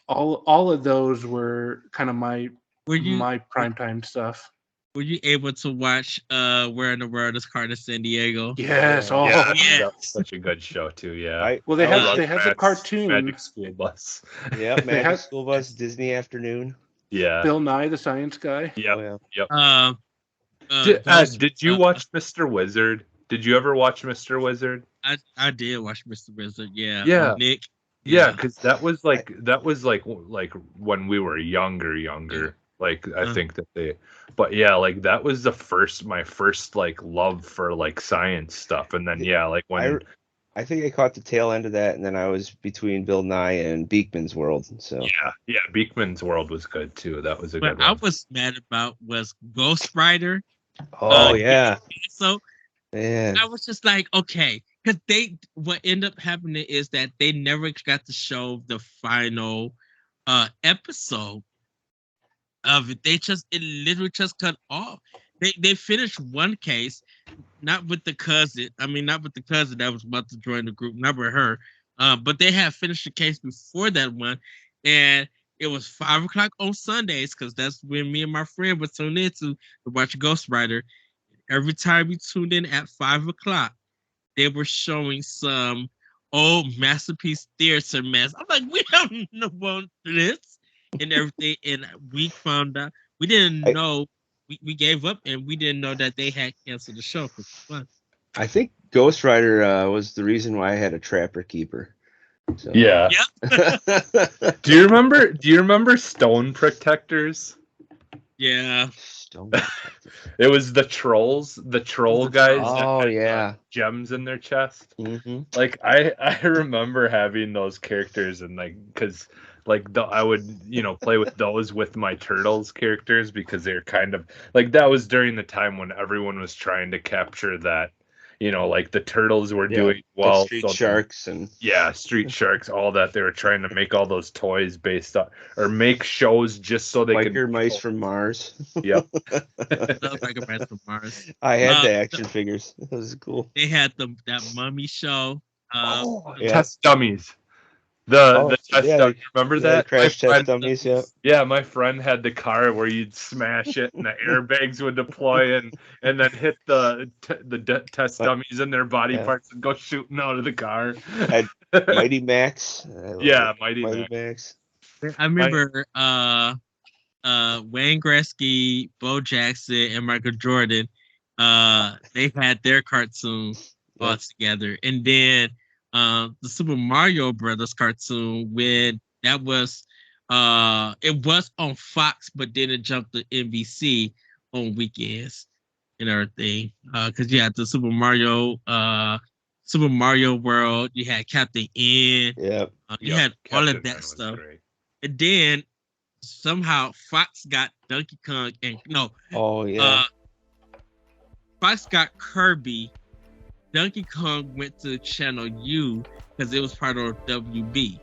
all of those were kind of my
Were
primetime stuff.
you able to watch Where in the World is Carter San Diego?
Yes. Oh,
Yeah,
yes.
that was such a good show too. Yeah.
well, they
I
have
love
they have the cartoon.
Magic School Bus.
Yep. Magic
have-
School Bus, Disney Afternoon.
Yeah.
Bill Nye the Science Guy.
Yep.
Oh, yeah.
Did you watch Mr. Wizard? Did you ever watch Mr. Wizard?
I did watch Mr. Wizard. Yeah.
Yeah.
Nick.
Yeah, because that was like when we were younger. Like I think that but yeah, like that was my first like love for like science stuff, and then like when
I think I caught the tail end of that, and then I was between Bill Nye and Beekman's World. So
yeah, Beekman's World was good too. That was a
What
good
I
one.
was mad about was Ghost Rider.
oh yeah,
So
man.
I was just like, okay, because what ended up happening is that they never got to show the final episode of it. It literally just cut off. They finished one case, not with the cousin that was about to join the group, not with her. But they had finished the case before that one, and it was 5 o'clock on Sundays because that's when me and my friend would tune in to watch Ghost Rider. Every time we tuned in at 5 o'clock, they were showing some old Masterpiece Theater mess. I'm like, we don't know about this and everything. And we found out, we didn't know, we gave up and we didn't know that they had canceled the show for fun.
I think Ghost Rider was the reason why I had a Trapper Keeper. So.
Yeah. Do you remember Stone Protectors?
Yeah.
Stone
It was the troll guys. that
Oh
had,
yeah.
gems in their chest.
Mm-hmm.
Like I remember having those characters and like because I would, play with those with my Turtles characters because they're kind of like that was during the time when everyone was trying to capture that, like the Turtles were doing
the
well.
Street
so
Sharks and
Street Sharks, all that. They were trying to make all those toys based on or make shows just so they could.
Biker Mice from Mars.
Yep.
Biker Mice from Mars.
I had the action figures. It was cool.
They had that Mummy show.
Test dummies. The test dummies. Remember that?
Crash test dummies, yeah.
Yeah, my friend had the car where you'd smash it and the airbags would deploy and then hit the test dummies in their body parts and go shooting out of the car.
Had Mighty Max.
Mighty
Max.
I remember Wayne Gretzky, Bo Jackson, and Michael Jordan. They had their cartoon all together, and then the Super Mario Brothers cartoon when that was it was on Fox, but then it jumped to NBC on weekends and everything. Because you had the Super Mario World, you had Captain N, you had all of that stuff, great. And then somehow Fox got Donkey Kong and Fox got Kirby. Donkey Kong went to Channel U because it was part of WB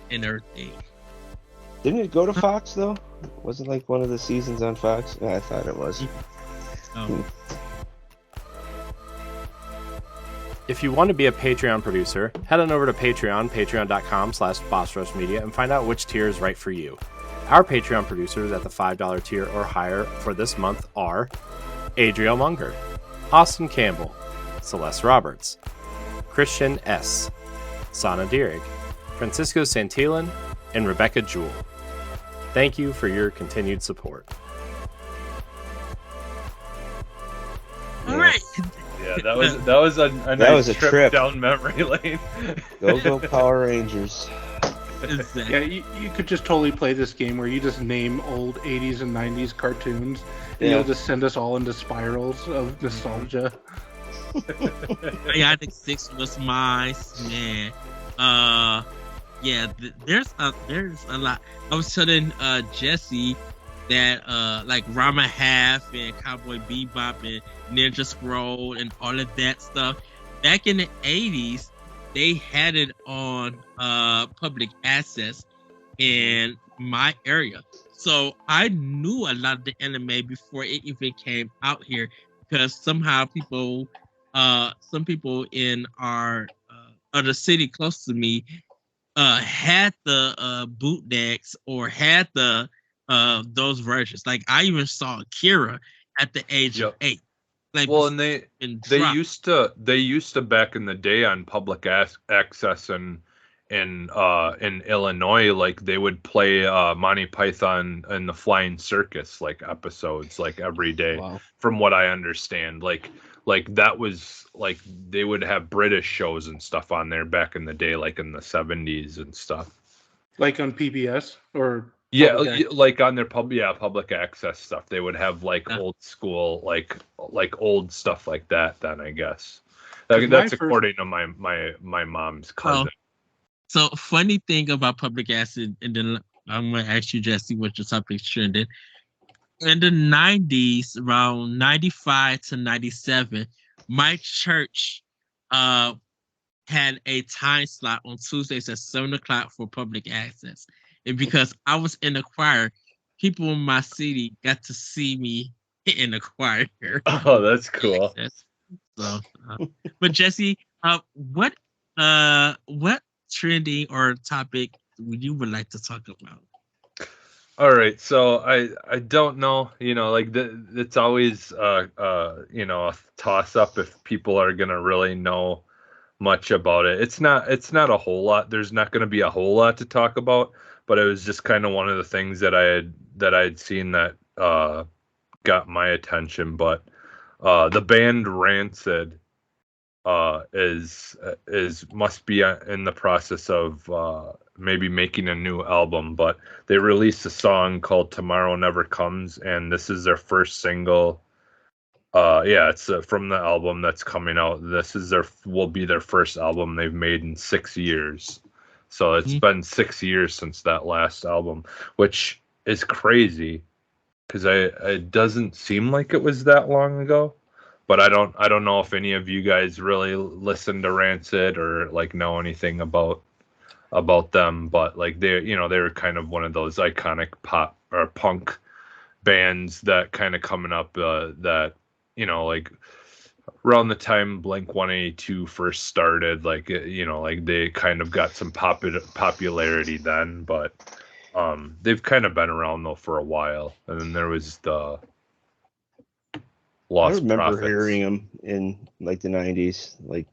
and everything.
Didn't it go to Fox though? Wasn't like one of the seasons on Fox? I thought it was.
If you want to be a Patreon producer, head on over to patreon.com/BossRushMedia, and find out which tier is right for you. Our Patreon producers at the $5 tier or higher for this month are Adriel Munger, Austin Campbell, Celeste Roberts, Christian S., Sana Dierig, Francisco Santillan, and Rebecca Jewell. Thank you for your continued support.
All right.
Yeah, that was a nice trip down memory lane.
Go Power Rangers.
Exactly.
Yeah, you could just totally play this game where you just name old 80s and 90s cartoons, and you'll just send us all into spirals of nostalgia.
Bionic 6 was mine, man. There's a lot. I was telling Jesse that like Rama Half and Cowboy Bebop and Ninja Scroll and all of that stuff back in the 80s, they had it on public access in my area, so I knew a lot of the anime before it even came out here, because somehow some people in our other city close to me had the bootlegs or had the those versions. Like I even saw Akira at the age of 8. Like,
well, and they used to back in the day on public access and in Illinois, like they would play Monty Python and the Flying Circus like episodes like every day. Wow. From what I understand, like that was like they would have British shows and stuff on there back in the day, like in the 70s and stuff.
Like on PBS or
like on their public access stuff, they would have like old school like old stuff like that. Then I guess that's according to my mom's cousin.
So funny thing about public access, and then I'm gonna ask you, Jesse, what your topic's trending. In the 90s, around 95 to 97, my church had a time slot on Tuesdays at 7 o'clock for public access. And because I was in the choir, people in my city got to see me in the choir.
Oh, that's cool.
So, but Jesse, what trending or topic you would like to talk about?
All right, so I don't know, like it's always a toss up if people are gonna really know much about it. It's not a whole lot. There's not gonna be a whole lot to talk about, but it was just kind of one of the things that I had seen that got my attention. But the band Rancid must be in the process of maybe making a new album, but they released a song called Tomorrow Never Comes, and this is their first single. It's from the album that's coming out. This will be their first album they've made in 6 years. So it's been 6 years since that last album, which is crazy because it doesn't seem like it was that long ago. But I don't know if any of you guys really listen to Rancid or like know anything about them. But like they were kind of one of those iconic pop or punk bands that kind of coming up that like around the time Blink-182 first started, like like they kind of got some popularity then, but they've kind of been around though for a while. And then there was the Lost
I remember
Prophets.
hearing them in like the 90s, like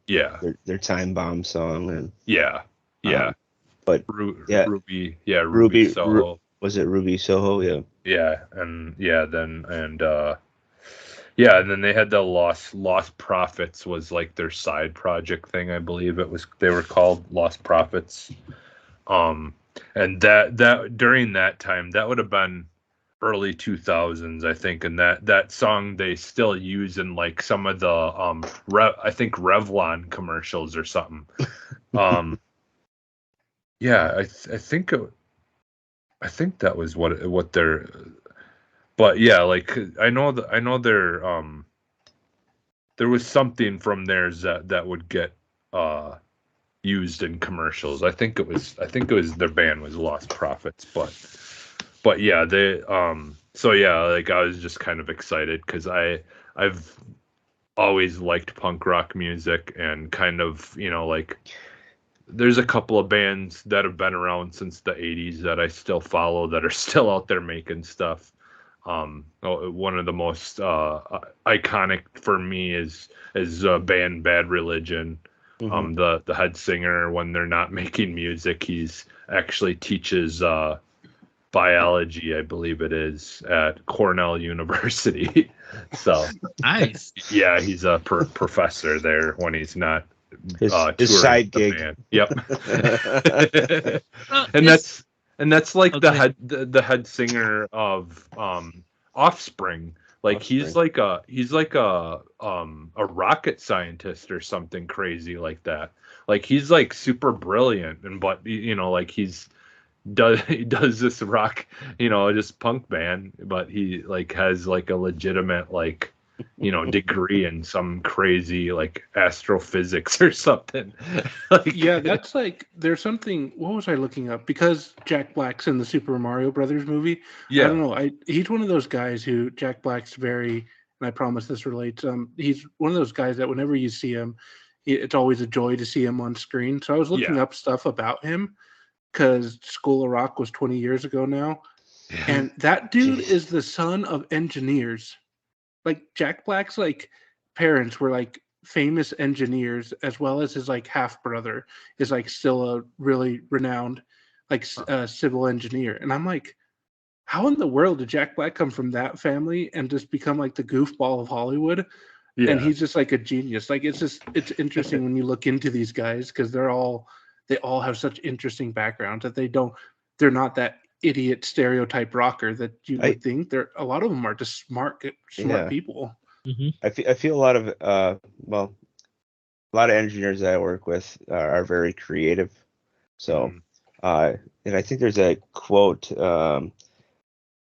their Time Bomb song, and but
Ruby Soho.
Was it Ruby Soho?
And then they had the Lost Prophets was like their side project thing, I believe they were called Lost Prophets. And that during that time, that would have been early 2000s, I think, and that song they still use in like some of the I think Revlon commercials or something. I think that was what they're. But yeah, like I know there there was something from theirs that would get used in commercials. I think it was their band was Lost Prophets, but yeah, they so yeah, like I was just kind of excited because I've always liked punk rock music, and kind of like there's a couple of bands that have been around since the 80s that I still follow that are still out there making stuff. One of the most iconic for me is band Bad Religion.
Mm-hmm.
The head singer, when they're not making music, he's actually teaches biology, I believe it is, at Cornell University. So
nice.
Yeah, he's a professor there when he's not
his side gig.
Band. Yep. And that's like the head singer of Offspring. Like he's like a rocket scientist or something crazy like that. Like he's like super brilliant, and but like he does this rock, just punk band, but he like has like a legitimate like degree in some crazy like astrophysics or something.
Like, yeah, that's like there's something. What was I looking up? Because Jack Black's in the Super Mario Brothers movie.
Yeah,
I don't know. He's one of those guys who Jack Black's very, and I promise this relates. He's one of those guys that whenever you see him, it's always a joy to see him on screen. So I was looking up stuff about him because School of Rock was 20 years ago now, and that dude is the son of engineers. Like Jack Black's like parents were like famous engineers, as well as his like half brother is like still a really renowned like civil engineer. And I'm like, how in the world did Jack Black come from that family and just become like the goofball of Hollywood? Yeah. And he's just like a genius. Like it's interesting when you look into these guys, because they all have such interesting backgrounds that they're not that idiot stereotype rocker that you would think. A lot of them are just smart people.
Mm-hmm.
I feel a lot of a lot of engineers that I work with are very creative. So and I think there's a quote, I'm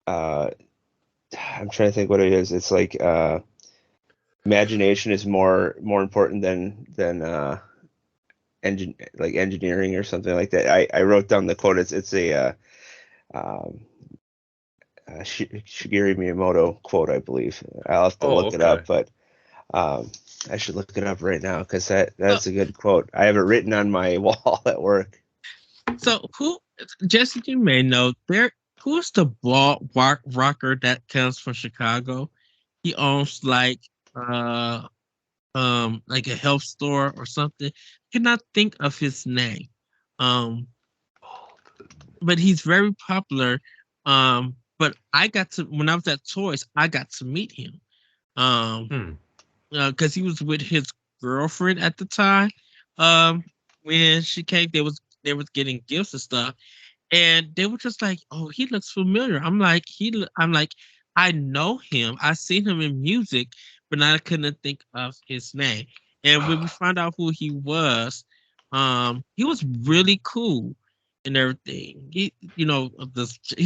trying to think what it is. It's like imagination is more important than engineering or something like that. I wrote down the quote. It's a Shigeru Miyamoto quote, I believe. I'll have to look it up, but I should look it up right now because that's a good quote. I have it written on my wall at work.
So Jesse, you may know who's the ball rocker that comes from Chicago? He owns like a health store or something. Cannot think of his name. But he's very popular. But when I was at Toys, I got to meet him. Because he was with his girlfriend at the time. When she came, they was getting gifts and stuff, and they were just like, "Oh, he looks familiar." I'm like, I know him. I seen him in music, but I couldn't think of his name. And when we found out who he was really cool. and everything. He's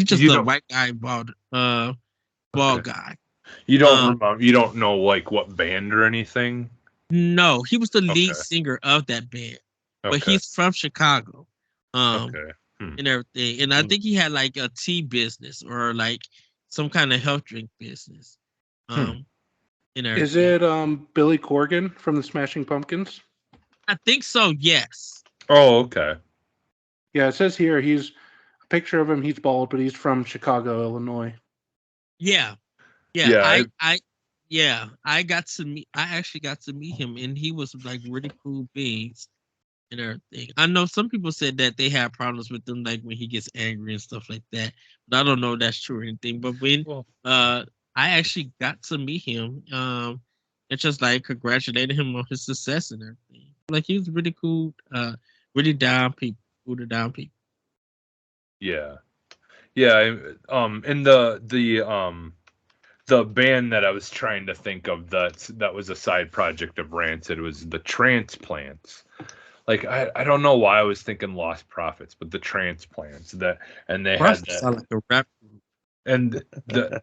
just
You
a
don't-
white guy, bald
Okay.
guy.
You don't
Um,
remember? You don't know like what band or anything?
No, he was the lead
Okay.
singer of that band, but
Okay.
he's from Chicago.
Okay.
And everything. And I think he had like a tea business or like some kind of health drink business. And everything.
Is it Billy Corgan from the Smashing Pumpkins?
I think so, yes.
Oh, okay.
Yeah, it says here he's a picture of him. He's bald, but he's from Chicago, Illinois.
Yeah.
Yeah,
I actually got to meet him, and he was like really cool beings and everything. I know some people said that they have problems with him, like when he gets angry and stuff like that. But I don't know if that's true or anything. But when I actually got to meet him, and just like congratulated him on his success and everything. Like he was really cool, really down people, cool to down people.
Yeah. And the band that I was trying to think of that was a side project of Rancid was the Transplants. Like I don't know why I was thinking Lost Prophets, but the Transplants they had that,
Sound like a rap group.
and the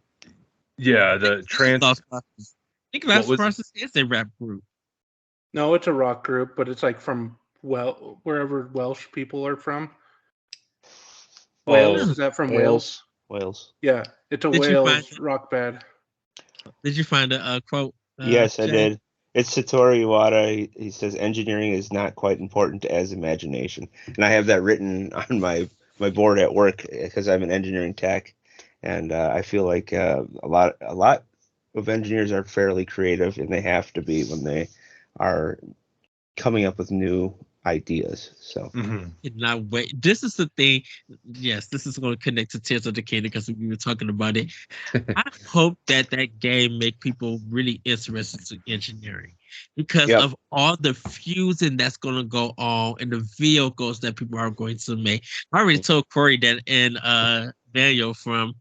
Lost Prophets. I think Lost Prophets is a rap group.
No, it's a rock group, but it's like from wherever Welsh people are from. Wales? Is that from Wales?
Wales.
Yeah, it's a Wales rock band.
Did you find a quote?
Yes, I
Jay?
did. It's Satoru Iwata. He says engineering is not quite important as imagination, and I have that written on my board at work because I'm an engineering tech, and I feel like a lot of engineers are fairly creative, and they have to be when they are coming up with new ideas. So
Now wait, this is the thing. Yes, this is going to connect to Tears of the Kingdom because we were talking about it. I hope that game make people really interested in engineering because of all the fusing that's going to go on and the vehicles that people are going to make. I already told Corey that and Daniel from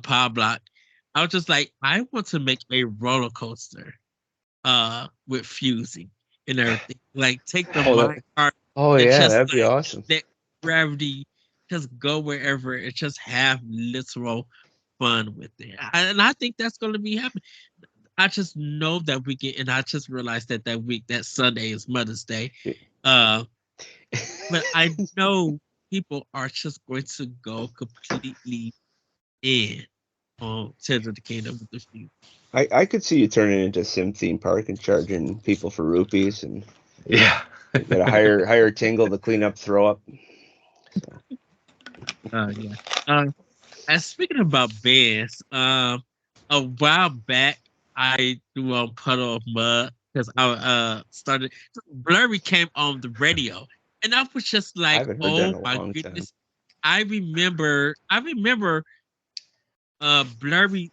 Power Block. I was just like, I want to make a roller coaster with fusing and everything. Like take the mine cart.
Oh yeah, that'd be awesome.
That gravity, just go wherever and just have literal fun with it. And I think that's going to be happening. I just know that weekend, and I just realized that week, that Sunday is Mother's Day. But I know people are just going to go completely in on Tears of the Kingdom with the few.
I could see you turning into Sim Theme Park and charging people for rupees and
yeah.
Get a higher Tingle to clean up throw up.
So. Yeah. And speaking about bands, a while back I threw on Puddle of Mud because I started. Blurry came on the radio, and I was just like, "Oh my goodness!" I remember. Blurry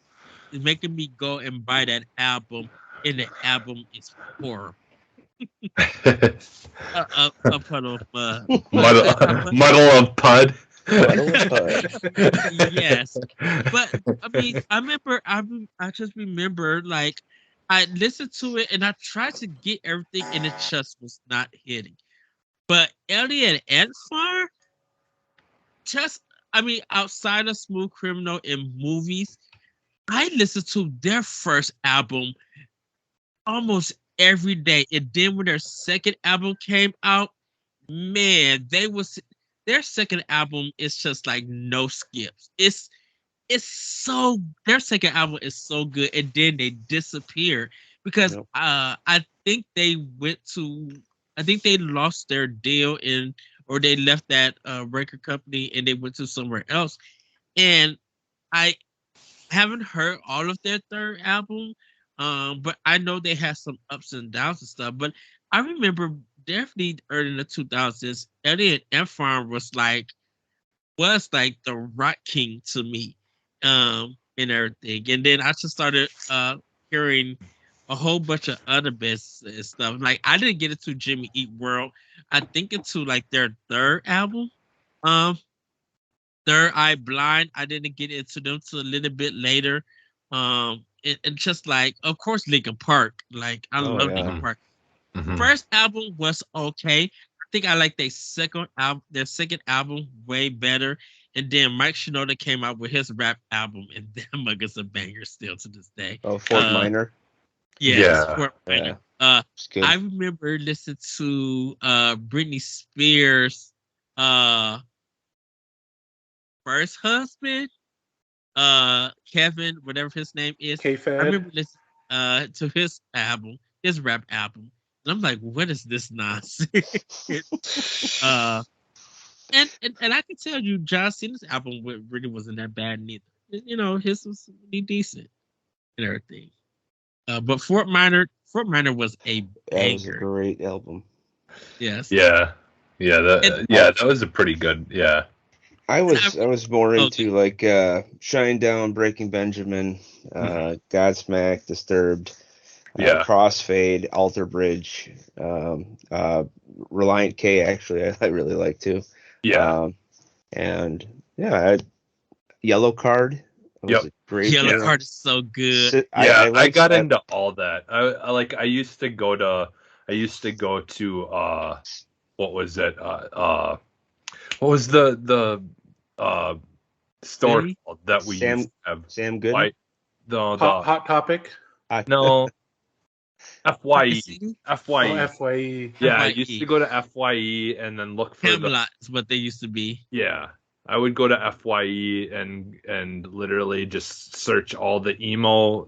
making me go and buy that album, and the album is horrible. A puddle of mud.
Muddle of Pud.
Yes, but I mean, I just remember like I listened to it and I tried to get everything and it just was not hitting. But Elliot and Fire, outside of Smooth Criminal and movies, I listened to their first album almost every day. And then when their second album came out, man, their second album is just like no skips. It's so their second album is so good, and then they disappeared because I think they lost their deal or they left that record company and they went to somewhere else. And I haven't heard all of their third album, but I know they had some ups and downs and stuff. But I remember definitely early in the 2000s, Elliot Efron was like the rock king to me, and everything. And then I just started hearing a whole bunch of other bands and stuff. Like I didn't get into Jimmy Eat World. I think into like their third album, Third Eye Blind. I didn't get into them till a little bit later. And just like, of course, Linkin Park. Like I love Linkin Park.
Mm-hmm.
First album was okay. think I like their second album way better. And then Mike Shinoda came out with his rap album, and that mug is a banger still to this day.
Oh, Fort Minor.
Yes,
Yeah.
Fort Minor.
It's good.
I remember listening to Britney Spears' first husband, Kevin, whatever his name is.
K-Fed.
I remember listening to his album, his rap album. And I'm like, what is this nonsense? And I can tell you, John Cena's album really wasn't that bad neither. You know, his was really decent and everything. But Fort Minor was a
That was a
banger.
great album.
Yes.
Yeah. That was a pretty good. Yeah.
I was more
Okay.
into like Shinedown, Breaking Benjamin, Godsmack, Disturbed,
Yeah.
Crossfade, Alter Bridge, Reliant K. Actually, I really like too.
Yeah.
And yeah, Yellow Card. That was
Yep.
a great.
Yellow
band.
Card is so good.
I
like
got
that.
into all that. I used to go to what was it? What was the store
City?
called that we used to have?
Sam Good.
Like
Hot Topic.
no FYE.
City?
FYE.
FYE.
Yeah, I
FYE.
used to go to FYE and then look for the
Camelot is what they used to be.
yeah. I would go to FYE and literally just search all the emo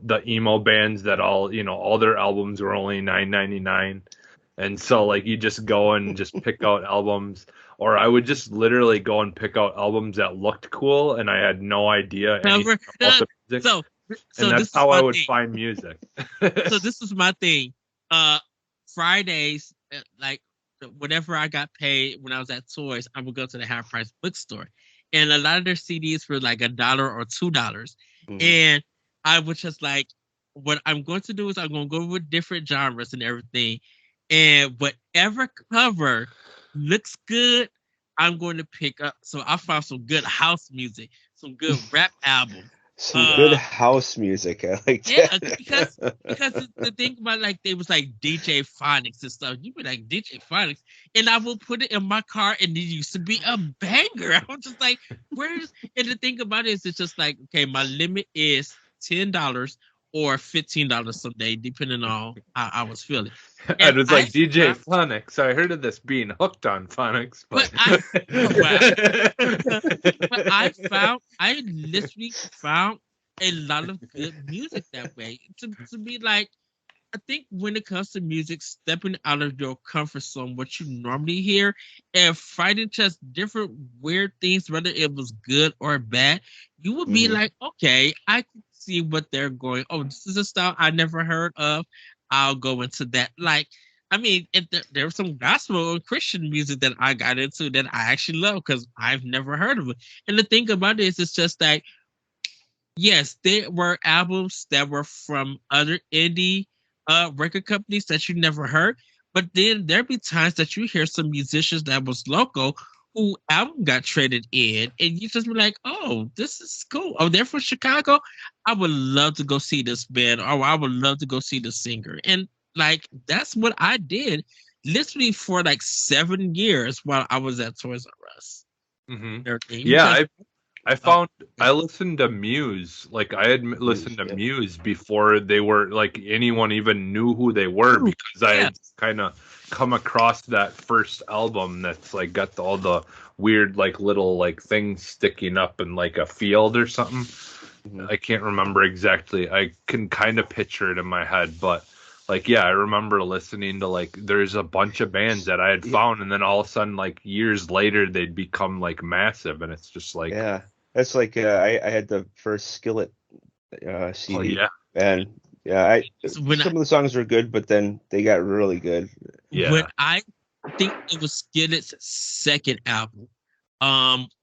bands that all their albums were only $9.99. And so like you just go and just pick out albums, or I would just literally go and pick out albums that looked cool and I had no idea anything about the music.
So
and
this
that's
is
how
my
I would
thing.
find music.
So this was my thing. Fridays, like whenever I got paid when I was at Toys, I would go to the half price bookstore, and a lot of their CDs were like $1 or $2,
Mhm.
and I was just like, what I'm going to do is I'm going to go with different genres and everything, and whatever cover looks good, I'm going to pick up. So I found some good house music, some good rap albums.
Some good house music. I like
Yeah,
that.
because the thing about like they was like DJ Phonics and stuff. You be like DJ Phonics, and I will put it in my car, and it used to be a banger. I was just like, where's and the thing about it is it's just like, okay, my limit is $10 or $15 someday, depending on how I was feeling.
I was like DJ
found-
Phonics. I heard of this being hooked on Phonics, but
But I literally found a lot of good music that way. To be like, I think when it comes to music, stepping out of your comfort zone, what you normally hear, and fighting just different weird things, whether it was good or bad, you would be
Mhm.
like, okay, I can see what they're going. Oh, this is a style I never heard of. I'll go into that. Like, I mean, there was some gospel and Christian music that I got into that I actually love because I've never heard of it. And the thing about it is, it's just like, yes, there were albums that were from other indie record companies that you never heard, but then there'd be times that you hear some musicians that was local who album got traded in, and you just be like, oh, this is cool. Oh, they're from Chicago. I would love to go see this band, or I would love to go see the singer. And like that's what I did literally for like 7 years while I was at Toys R Us.
Mhm.
Everything.
Yeah,
Because-
I listened to Muse. Like I had listened to
yeah.
Muse before they were like anyone even knew who they were, because I had kind of come across that first album that's like got all the weird like little like things sticking up in like a field or something.
Mhm.
I can't remember exactly. I can kind of picture it in my head, but like yeah, I remember listening to like there's a bunch of bands that I had
Yeah.
found, and then all of a sudden like years later they'd become like massive, and it's just like
Yeah, that's like I had the first Skillet CD,
oh yeah,
and yeah,
So when
some of the songs were good, but then they got really good.
yeah.
When I think it was Skillet's second album.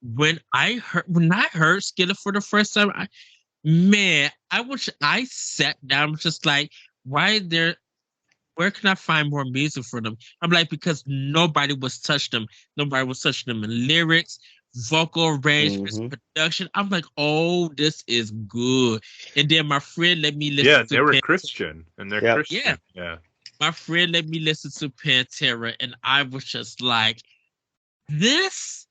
When I heard Skillet for the first time, I wish I sat down and was just like, where can I find more music for them? I'm like, because nobody was touching them. Nobody was touching them in lyrics, vocal arrangements,
Mhm.
production. I'm like, oh, this is good. And then my friend let me listen
Yeah,
to
they were
Pen-
Christian, and they're
Yeah.
Christian.
Yeah.
Yeah.
my friend let me listen to Pantera, and I was just like, this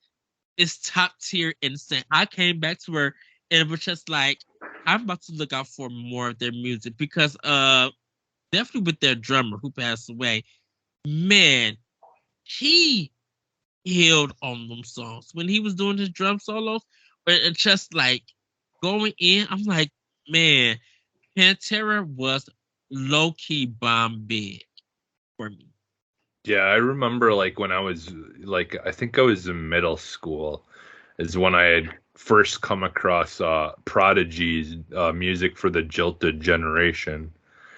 is top tier insane. I came back to her and was just like, I'm about to look out for more of their music because definitely with their drummer who passed away, man, he killed on them songs. When he was doing his drum solos, but it's just like going in, I'm like, man, Pantera was low-key bomb big for me.
Yeah, I remember like when I was like I think I was in middle school is when I had first come across Prodigy's music for the Jilted Generation.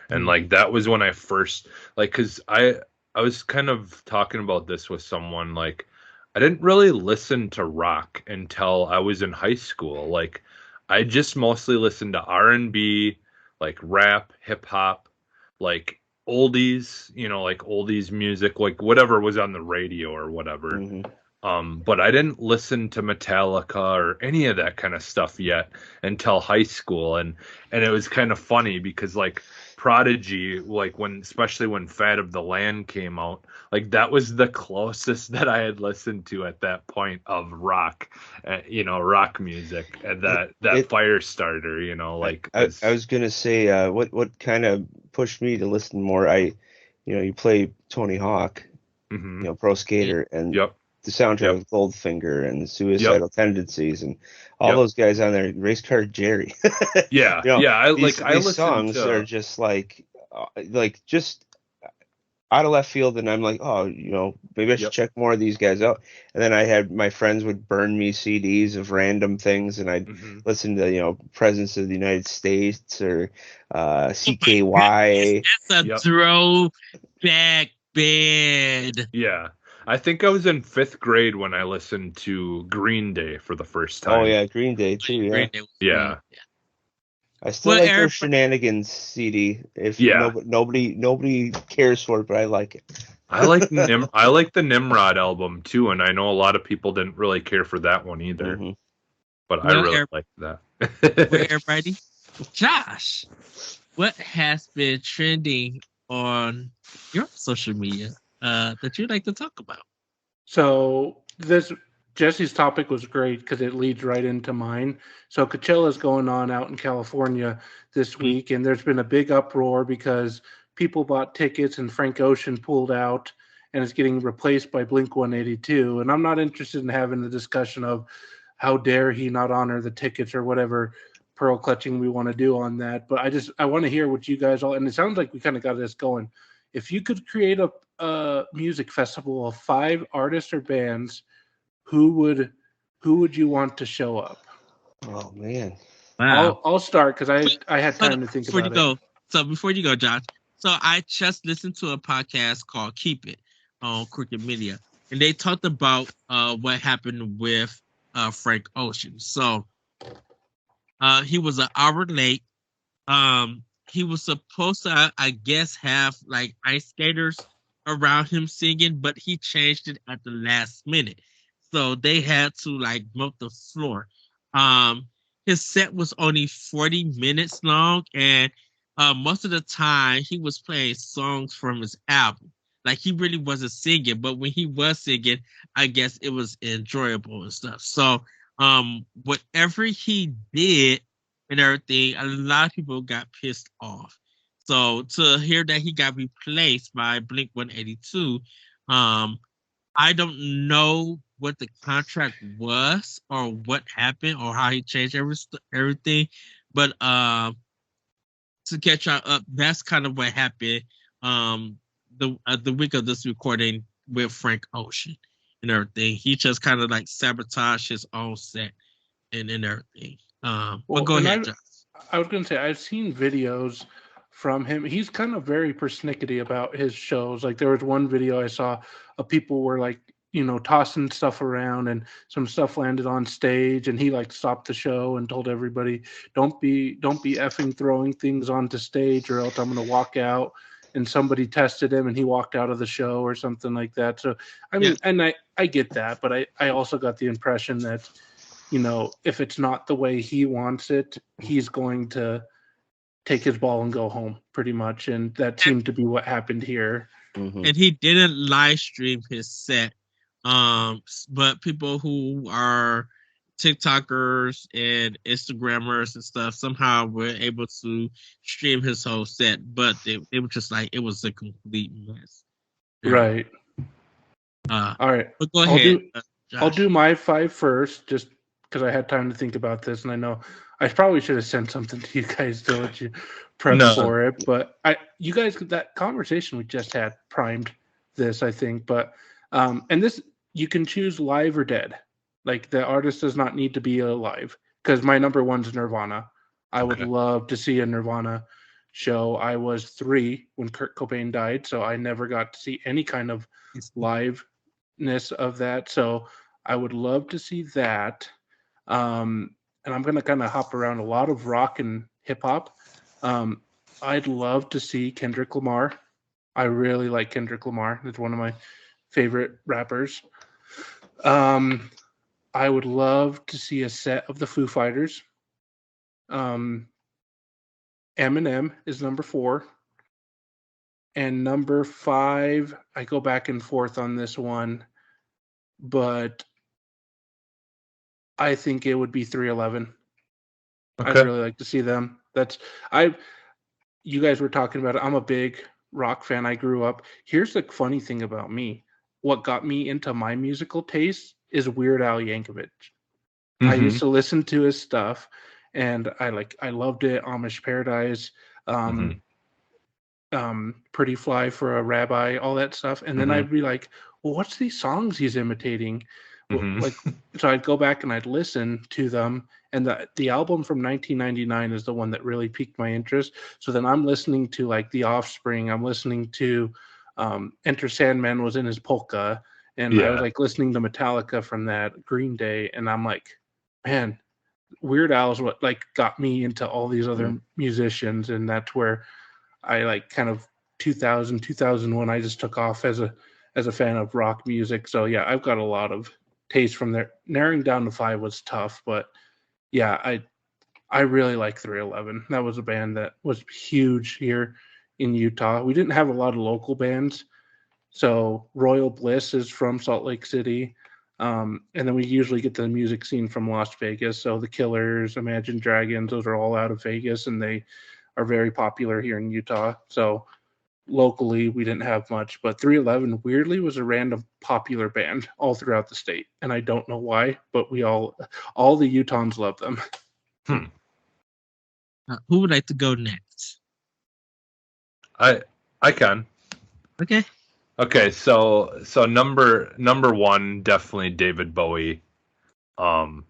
And like that was when I first like cuz I was kind of talking about this with someone like I didn't really listen to rock until I was in high school. Like I just mostly listened to R&B, like rap, hip hop, like oldies, like oldies music, like whatever was on the radio or whatever.
Mhm.
But I didn't listen to Metallica or any of that kind of stuff yet until high school, and it was kind of funny because like Prodigy, like especially when Fat of the Land came out, like that was the closest that I had listened to at that point of rock, rock music, and that fire starter, like
I was gonna say, what kind of pushed me to listen more? You play Tony Hawk,
Mhm.
Pro Skater, and
Yep.
the soundtrack
Yep.
of Goldfinger and Suicidal Tendencies and all
Yep.
those guys on there, Race Car Jerry.
Yeah,
these
listened
songs
to
are just just out of left field, and I'm like, oh, maybe I should
Yep.
check more of these guys out. And then I had my friends would burn me CDs of random things, and I'd
Mhm.
listen to Presidents of the United States or CKY.
That's a
Yep.
throwback band.
Yeah. I think I was in 5th grade when I listened to Green Day for the first time.
Oh yeah, Green Day too. Yeah,
Green Day was
Yeah.
great.
I still
Well,
like their
Eric-
Shenanigans CD. If
Yeah.
nobody cares for it, but I like it.
I like I like the Nimrod album too, and I know a lot of people didn't really care for that one either.
Mhm.
But I
Well,
really
Eric-
like that.
Well, everybody, Josh, what has been trending on your social media that you'd like to talk about?
So Jesse's topic was great because it leads right into mine. So Coachella's going on out in California this week, and there's been a big uproar because people bought tickets and Frank Ocean pulled out and is getting replaced by Blink 182. And I'm not interested in having the discussion of how dare he not honor the tickets or whatever pearl clutching we want to do on that. But I want to hear what you guys all, and it sounds like we kind of got this going. If you could create a music festival of 5 artists or bands, who would you want to show up?
Oh man.
Wow.
I'll start because I had time to think about it.
Before you go, Josh, so I just listened to a podcast called Keep It on Crooked Media, and they talked about what happened with Frank Ocean. So he was an hour late. He was supposed to, I guess, have like ice skaters around him singing, but he changed it at the last minute. So they had to like mop the floor. His set was only 40 minutes long, and most of the time he was playing songs from his album. Like he really wasn't singing, but when he was singing, I guess it was enjoyable and stuff. So whatever he did and everything, a lot of people got pissed off. So to hear that he got replaced by Blink 182, I don't know what the contract was or what happened or how he changed everything, but to catch y'all up, that's kind of what happened the week of this recording with Frank Ocean and everything. He just kind of like sabotaged his own set and everything. Well, go ahead, Josh.
I was going to say, I've seen videos from him. He's kind of very persnickety about his shows. Like there was one video I saw of people were like, tossing stuff around and some stuff landed on stage and he like stopped the show and told everybody, don't be effing throwing things onto stage or else I'm going to walk out. And somebody tested him and he walked out of the show or something like that. So, I mean, and I get that, but I also got the impression that, if it's not the way he wants it, he's going to take his ball and go home, pretty much. And that seemed to be what happened here.
Mhm.
And he didn't live stream his set. But people who are TikTokers and Instagrammers and stuff somehow were able to stream his whole set, but it was just like it was a complete mess.
Right.
All
right.
But go ahead.
I'll do my 5 first, just because I had time to think about this, and I know I probably should have sent something to you guys to let you prep for it. But you guys, that conversation we just had primed this, I think. But and this, you can choose live or dead. Like, the artist does not need to be alive, because my number 1's Nirvana. I would love to see a Nirvana show. I was 3 when Kurt Cobain died, so I never got to see any kind of liveness of that. So I would love to see that. And I'm going to kind of hop around a lot of rock and hip hop. I'd love to see Kendrick Lamar. I really like Kendrick Lamar. He's one of my favorite rappers. I would love to see a set of the Foo Fighters. Eminem is number 4. And number 5, I go back and forth on this one, but I think it would be 311.
Okay.
I'd really like to see them. You guys were talking about it. I'm a big rock fan. I grew up. Here's the funny thing about me. What got me into my musical taste is Weird Al Yankovic.
Mm-hmm.
I used to listen to his stuff, and I loved it. Amish Paradise, Pretty Fly for a Rabbi, all that stuff. And then I'd be like, well, what's these songs he's imitating? So I'd go back and I'd listen to them. And the album from 1999 is the one that really piqued my interest. So then I'm listening to like The Offspring. I'm listening to Enter Sandman was in his polka. And I was like listening to Metallica from that, Green Day. And I'm like, man, Weird Al is what like got me into all these other musicians. And that's where I like kind of 2001, I just took off as a fan of rock music. So yeah, I've got a lot of taste from there. Narrowing down to 5 was tough, but yeah, I really like 311. That was a band that was huge here in Utah. We didn't have a lot of local bands. So Royal Bliss is from Salt Lake City. And then we usually get the music scene from Las Vegas. So the Killers, Imagine Dragons, those are all out of Vegas, and they are very popular here in Utah. So locally, we didn't have much, but 311 weirdly was a random popular band all throughout the state. And I don't know why, but all the Utahns love them.
Who would like to go next?
I can. Okay, so number 1, definitely David Bowie. That's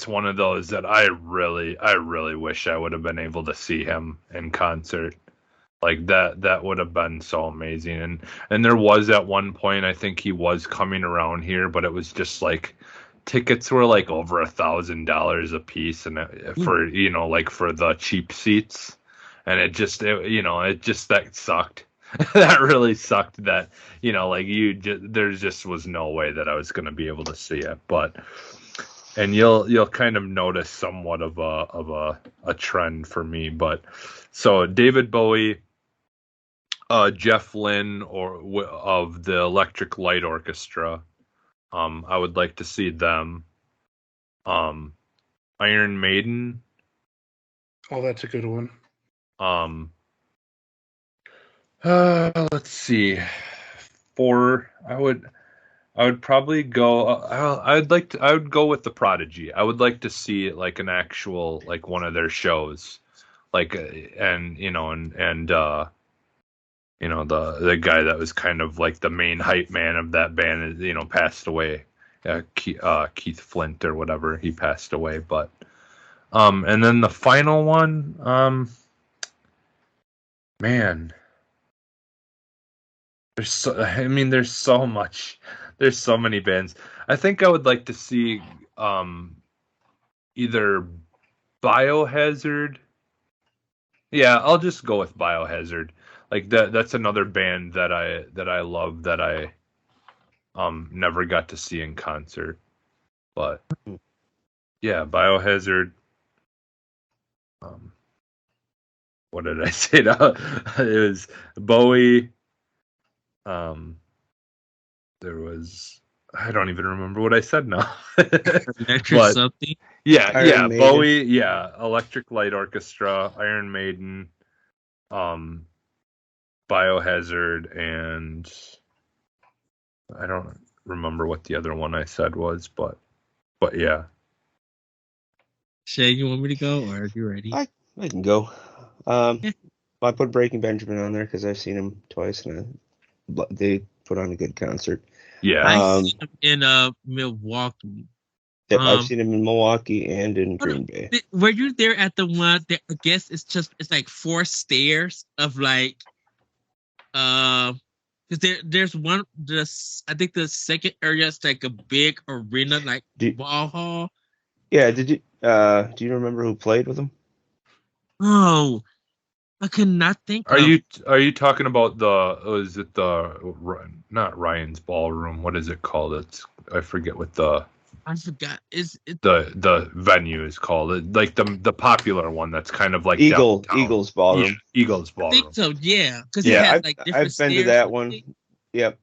one of those that I really wish I would have been able to see him in concert. Like that would have been so amazing. And there was at one point, I think he was coming around here, but it was just like tickets were like over $1,000 a piece, and for for the cheap seats, and it just that sucked. That really sucked. That there just was no way that I was going to be able to see it. But and you'll kind of notice somewhat of a trend for me. But so David Bowie, Jeff Lynne of the Electric Light Orchestra, I would like to see them. Iron Maiden.
Oh, that's a good one.
Let's see. I would probably go. I would go with the Prodigy. I would like to see like an actual like one of their shows, like the guy that was kind of like the main hype man of that band, passed away. Keith Flint or whatever, he passed away. But and then the final one, man. There's so much. There's so many bands. I think I would like to see either Biohazard. Yeah, I'll just go with Biohazard. Like that's another band that I love that I never got to see in concert. But yeah, Biohazard. what did I say now? It was Bowie. There was, I don't even remember what I said now.
Electric
But
something.
yeah,
Iron Maiden.
Bowie, Electric Light Orchestra, Iron Maiden, Biohazard, and I don't remember what the other one I said was, but yeah.
Shay, you want me to go or are you ready?
I can go. I
Yeah.
put Breaking Benjamin on there because I've seen him twice, and they put on a good concert.
Yeah.
I seen him in Milwaukee.
Yep, I've seen him in Milwaukee and in
Hold
Green
on.
Bay.
Were you there at the one that I guess it's like 4 stairs of like because there's one I think the second area is like a big arena like ball hall.
Yeah, did you do you remember who played with him?
Oh, I could not think
Are
of
you talking about is it not Ryan's Ballroom? What is it called? I forget what
I forgot. Is it
the venue is called. Like the popular one that's kind of like
Eagles Ballroom.
Yeah, Eagles
I
Ballroom.
think so, yeah. Because
Yeah,
it had like different
I've been to
stairs,
that
I
one.
think.
Yep.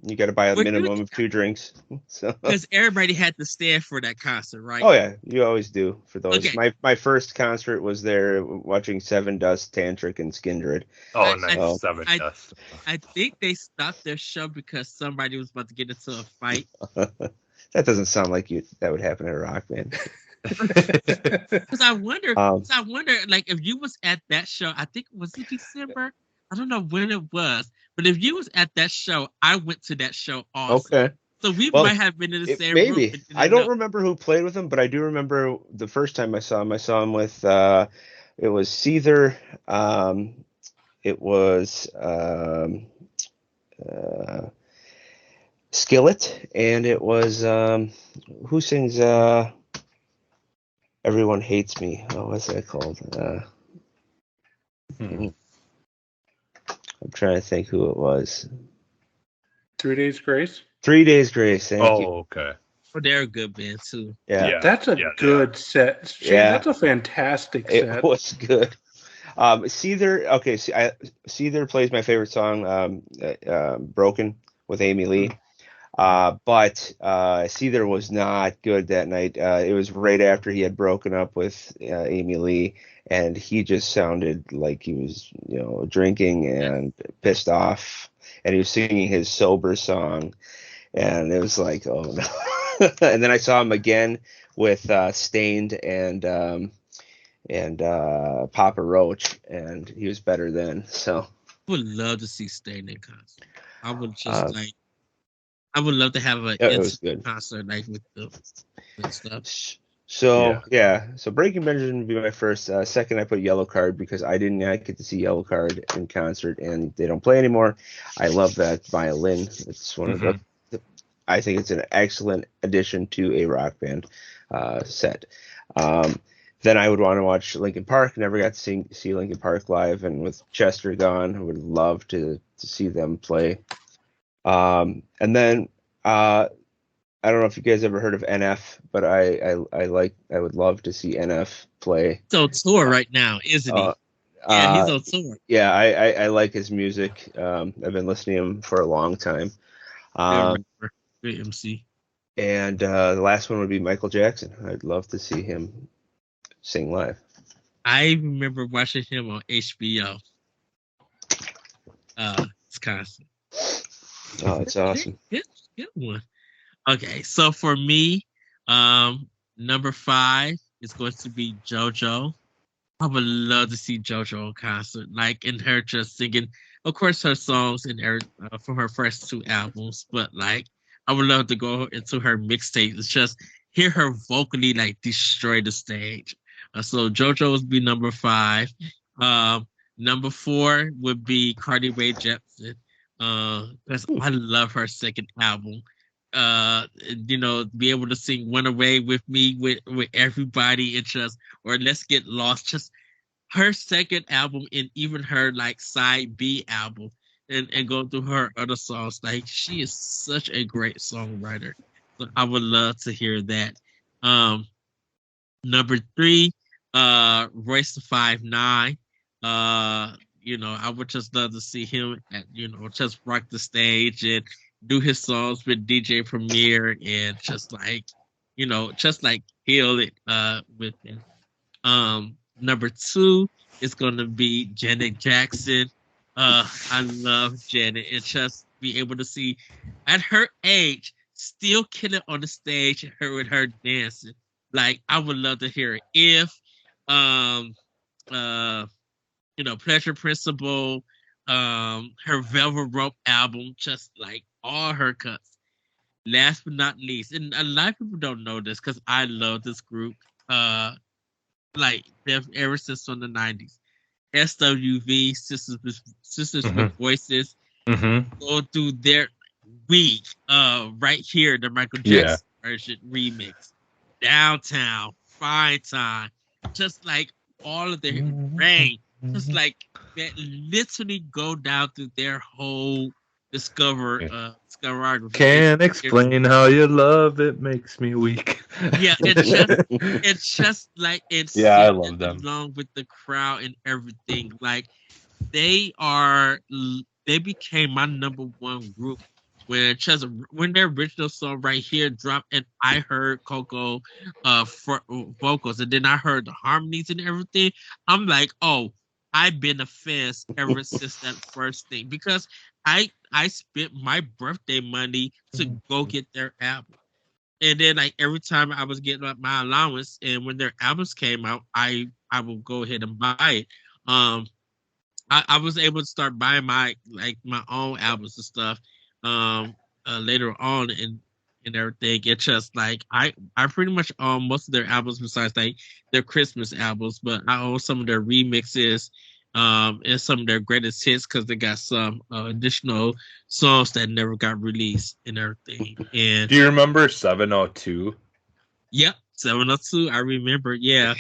You got to buy a
Were you
minimum of 2 drinks. So.
Because everybody had to stand for that concert, right?
Oh yeah, you always do for those.
Okay.
My first concert was there watching Seven Dust, Tantric, and Skindred.
Oh, nice. Seven Dust.
I think they stopped their show because somebody was about to get into a fight.
That doesn't sound like that would happen at a rock band.
Because I wonder, like, if you was at that show, I think was it December? I don't know when it was, but if you was at that show, I went to that show also.
Okay.
So we might have been in the same room.
Maybe. I don't remember who played with him, but I do remember the first time I saw him. I saw him with it was Seether. It was Skillet, and it was who sings Everyone Hates Me. Oh, what's that called? I'm trying to think who it was.
3 Days Grace?
3 Days Grace. Thank you.
Okay.
Oh, they're a good band too.
Yeah.
That's a good set. Shane, that's a fantastic set.
It was good. Seether. Okay. Seether plays my favorite song, "Broken" with Amy Lee. But Seether was not good that night. It was right after he had broken up with Amy Lee, and he just sounded like he was, drinking and pissed off, and he was singing his sober song, and it was like, oh no. And then I saw him again with Stained and Papa Roach, and he was better then. So
I would love to see Stained in concert. I would just I would love to have an concert like with stuff.
So so Breaking Benjamin would be my first. Second, I put Yellow Card because I didn't get to see Yellow Card in concert, and they don't play anymore. I love that violin. It's one of the. I think it's an excellent addition to a rock band set. Then I would want to watch Linkin Park. Never got to see Linkin Park live, and with Chester gone, I would love to see them play. And then I don't know if you guys ever heard of NF, but I would love to see NF play.
He's on tour right now, isn't he? Yeah, he's on tour.
Yeah, I like his music. I've been listening to him for a long time.
Great MC.
And the last one would be Michael Jackson. I'd love to see him sing live.
I remember watching him on HBO. Wisconsin.
Oh, it's awesome.
Good one. Okay, so for me, number 5 is going to be JoJo. I would love to see JoJo in concert, like in her just singing, of course, her songs and from her first 2 albums, but like I would love to go into her mixtape. It's just hear her vocally like destroy the stage. So JoJo would be number 5. Number 4 would be Carly Rae Jepsen. Because I love her second album. Be able to sing "Went Away with Me" with everybody and or "Let's Get Lost." Just her second album and even her like side B album and go through her other songs. Like she is such a great songwriter. So I would love to hear that. Number 3, Royce the 5'9". I would just love to see him just rock the stage and do his songs with DJ Premier and just like heal it with him. Number 2 is gonna be Janet Jackson. I love Janet and just be able to see at her age still killing on the stage and her with her dancing. Like I would love to hear it. If um Pleasure Principle, her Velvet Rope album, just like all her cuts. Last but not least, and a lot of people don't know this because I love this group. Like they've ever since from the 90s. SWV, Sisters
Mhm.
with Voices,
Mm-hmm.
go through their week. Right here, the Michael
Yeah.
Jackson version remix. Downtown, Fine Time, just like all of their rain, just like that literally go down through their whole discography.
Can't explain how you love it makes me weak.
Yeah, it's just like it's
Yeah, I
singing
love them.
along with the crowd and everything. Like they became my number one group when their original song right here dropped and I heard Coco for vocals and then I heard the harmonies and everything. I'm like, oh, I've been a fan ever since that first thing because I spent my birthday money to go get their album. And then like every time I was getting like my allowance and when their albums came out, I will go ahead and buy it. I was able to start buying my own albums and stuff later on and everything. It's just like I pretty much own most of their albums besides like their Christmas albums, but I own some of their remixes and some of their greatest hits because they got some additional songs that never got released and everything. And
Do you remember 702?
yep, 702. I remember. Yeah,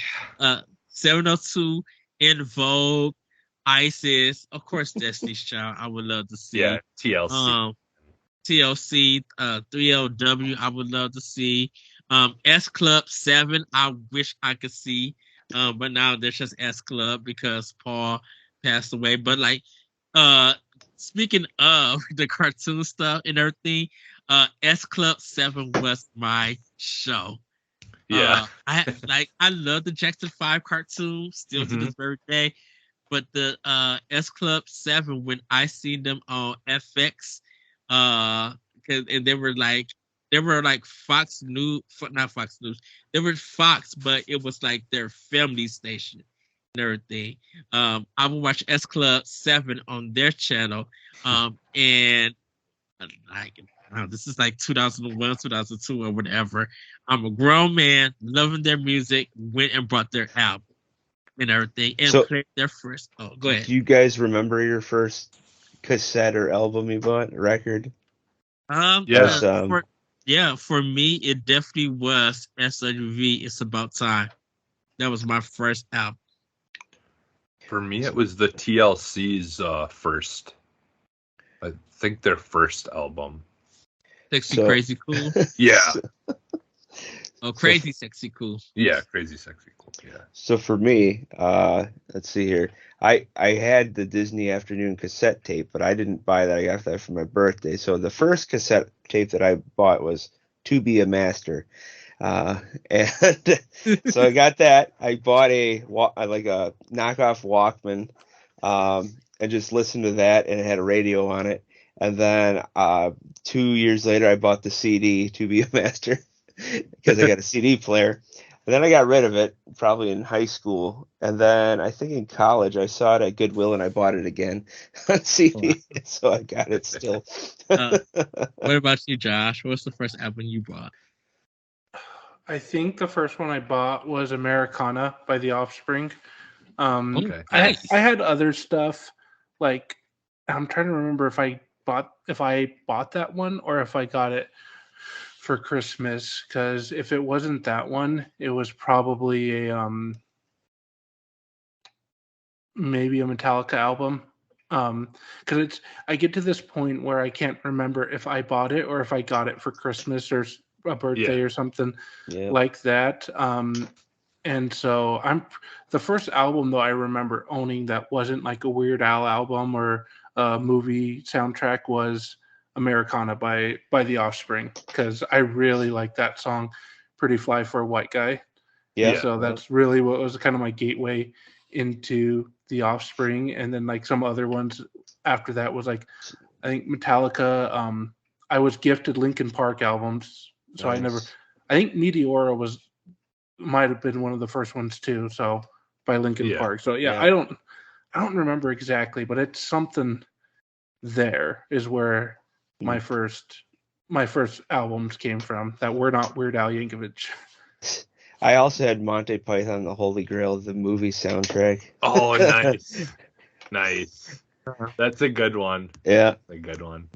702, In Vogue, Isis, of course, Destiny's Child. I would love to see.
Yeah, TLC.
TLC, 3LW. I would love to see. S Club 7. I wish I could see. But now there's just S Club because Paul passed away. But like, speaking of the cartoon stuff and everything, S Club 7 was my show.
Yeah.
I love the Jackson 5 cartoon still to this very day. But the S Club 7, when I seen them on FX, and they were like Fox News, not Fox News. They were Fox, but it was like their family station and everything. I would watch S Club 7 on their channel, and like this is like 2001, 2002, or whatever. I'm a grown man, loving their music. Went and bought their album and everything, and played their first. Oh, go ahead.
Do you guys remember your first cassette or album you bought, record?
Yes.
For me, it definitely was SWV. It's About Time. That was my first album.
For me, it was the TLC's first. I think their first album.
Sexy, Crazy, Cool.
Yeah.
Oh, Crazy, Sexy, Cool.
Yeah, Crazy, Sexy, Cool. Yeah.
So for me, let's see here. I had the Disney Afternoon cassette tape, but I didn't buy that. I got that for my birthday. So the first cassette tape that I bought was To Be a Master. And so I got that. I bought a knockoff Walkman and just listened to that, and it had a radio on it. And then 2 years later, I bought the CD To Be a Master because I got a CD player. And then I got rid of it, probably in high school. And then I think in college, I saw it at Goodwill and I bought it again on CD. So I got it still.
What about you, Josh? What's the first album you bought?
I think the first one I bought was Americana by The Offspring.
Okay.
I had other stuff, like I'm trying to remember if I bought that one or if I got it for Christmas, because if it wasn't that one, it was probably a maybe a Metallica album. Because I get to this point where I can't remember if I bought it or if I got it for Christmas or a birthday or something like that. And so the first album though I remember owning that wasn't like a Weird Al album or a movie soundtrack was Americana by The Offspring, because I really like that song, Pretty Fly for a White Guy.
Yeah.
So that's really what was kind of my gateway into The Offspring. And then like some other ones after that was like, I think Metallica. I was gifted Linkin Park albums, so
Nice.
I think Meteora might have been one of the first ones too. So by Linkin
Yeah.
Park. So
Yeah.
I don't remember exactly, but it's something. There is where my first albums came from that were not Weird Al Yankovic.
I also had Monty Python, the Holy Grail, the movie soundtrack.
Oh, nice. Nice. That's a good one.
Yeah.
A good one.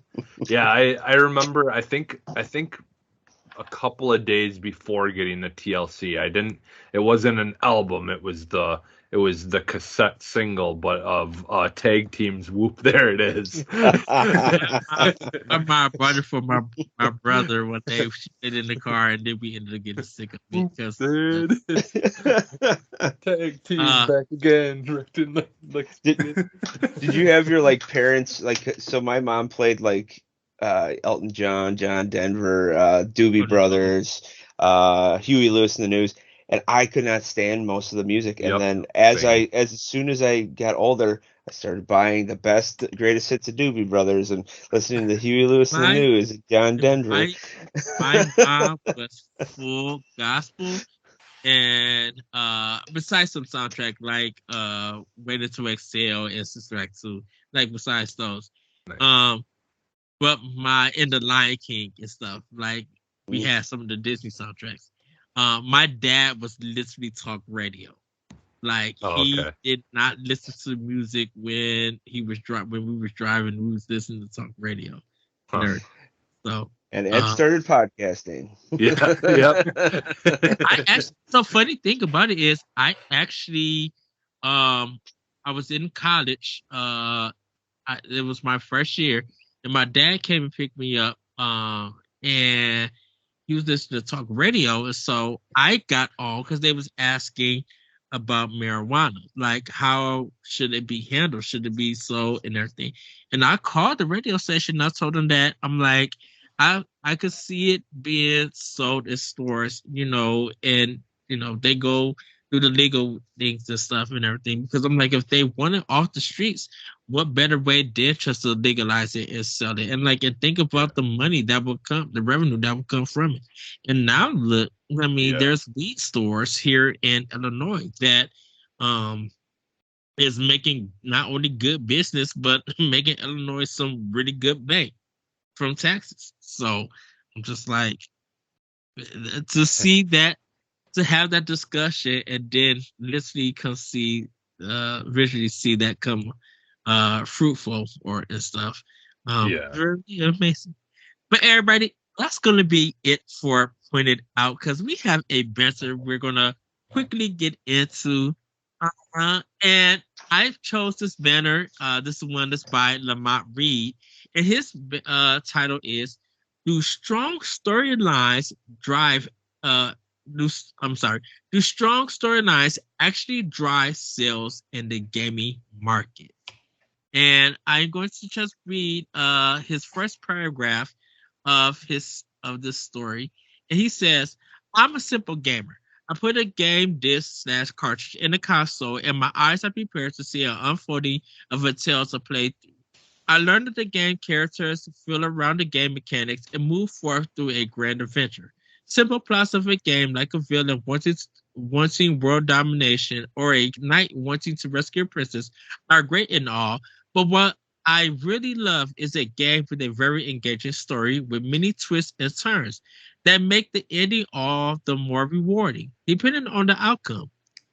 Yeah, I remember, I think a couple of days before getting the TLC, it wasn't an album, it was the cassette single, but of Tag Team's Whoop, There It Is.
I bought it for my brother one day. We sit in the car and then we ended up getting sick of it because
Tag Team back again.
Did you have your like parents like? So my mom played like Elton John, John Denver, Doobie Brothers, Huey Lewis and the News, and I could not stand most of the music. And then as soon as I got older, I started buying the greatest hits of Doobie Brothers and listening to Huey Lewis and the News, and John Denver.
My mom was full gospel, and besides some soundtrack like Rated to Excel and Sister Act 2, like besides those,
nice.
But in the Lion King and stuff, like we had some of the Disney soundtracks. My dad was literally talk radio. Like he did not listen to music when we was driving. We was listening to talk radio. So
and Ed started podcasting.
Yeah. Yep.
So funny thing about it is I actually I was in college. It was my first year. And my dad came and picked me up, and he was listening to talk radio. And so I got on because they was asking about marijuana, like how should it be handled? Should it be sold and everything? And I called the radio station. And I told them that I'm like, I could see it being sold in stores, and they go through the legal things and stuff and everything. Because I'm like, if they want it off the streets, what better way than just to legalize it and sell it? And think about the money that will come, the revenue that will come from it. And now look, there's weed stores here in Illinois that is making not only good business, but making Illinois some really good bank from taxes. So I'm just like, to see that, to have that discussion and then literally visually see that come fruitful and stuff. Really amazing. But everybody, that's gonna be it for Pointed Out, because we have a banter we're gonna quickly get into. And I chose this banner. This is one that's by Lamont Reed, and his title is "Do Strong Storylines Drive?" Do strong storylines actually drive sales in the gaming market? And I'm going to just read his first paragraph of this story. And he says, "I'm a simple gamer. I put a game disc/cartridge in the console, and my eyes are prepared to see an unfolding of a tale to play through. I learned that the game characters feel around the game mechanics and move forth through a grand adventure. Simple plots of a game, like a villain wanting world domination or a knight wanting to rescue a princess, are great and all, but what I really love is a game with a very engaging story with many twists and turns that make the ending all the more rewarding, depending on the outcome.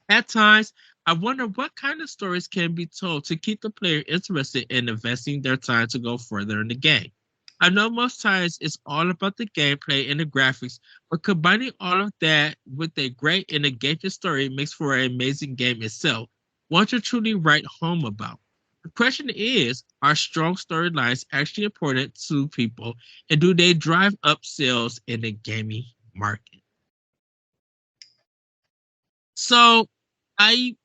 At times, I wonder what kind of stories can be told to keep the player interested in investing their time to go further in the game. I know most times it's all about the gameplay and the graphics, but combining all of that with a great and engaging story makes for an amazing game itself, one to truly write home about. The question is, are strong storylines actually important to people, and do they drive up sales in the gaming market?" So I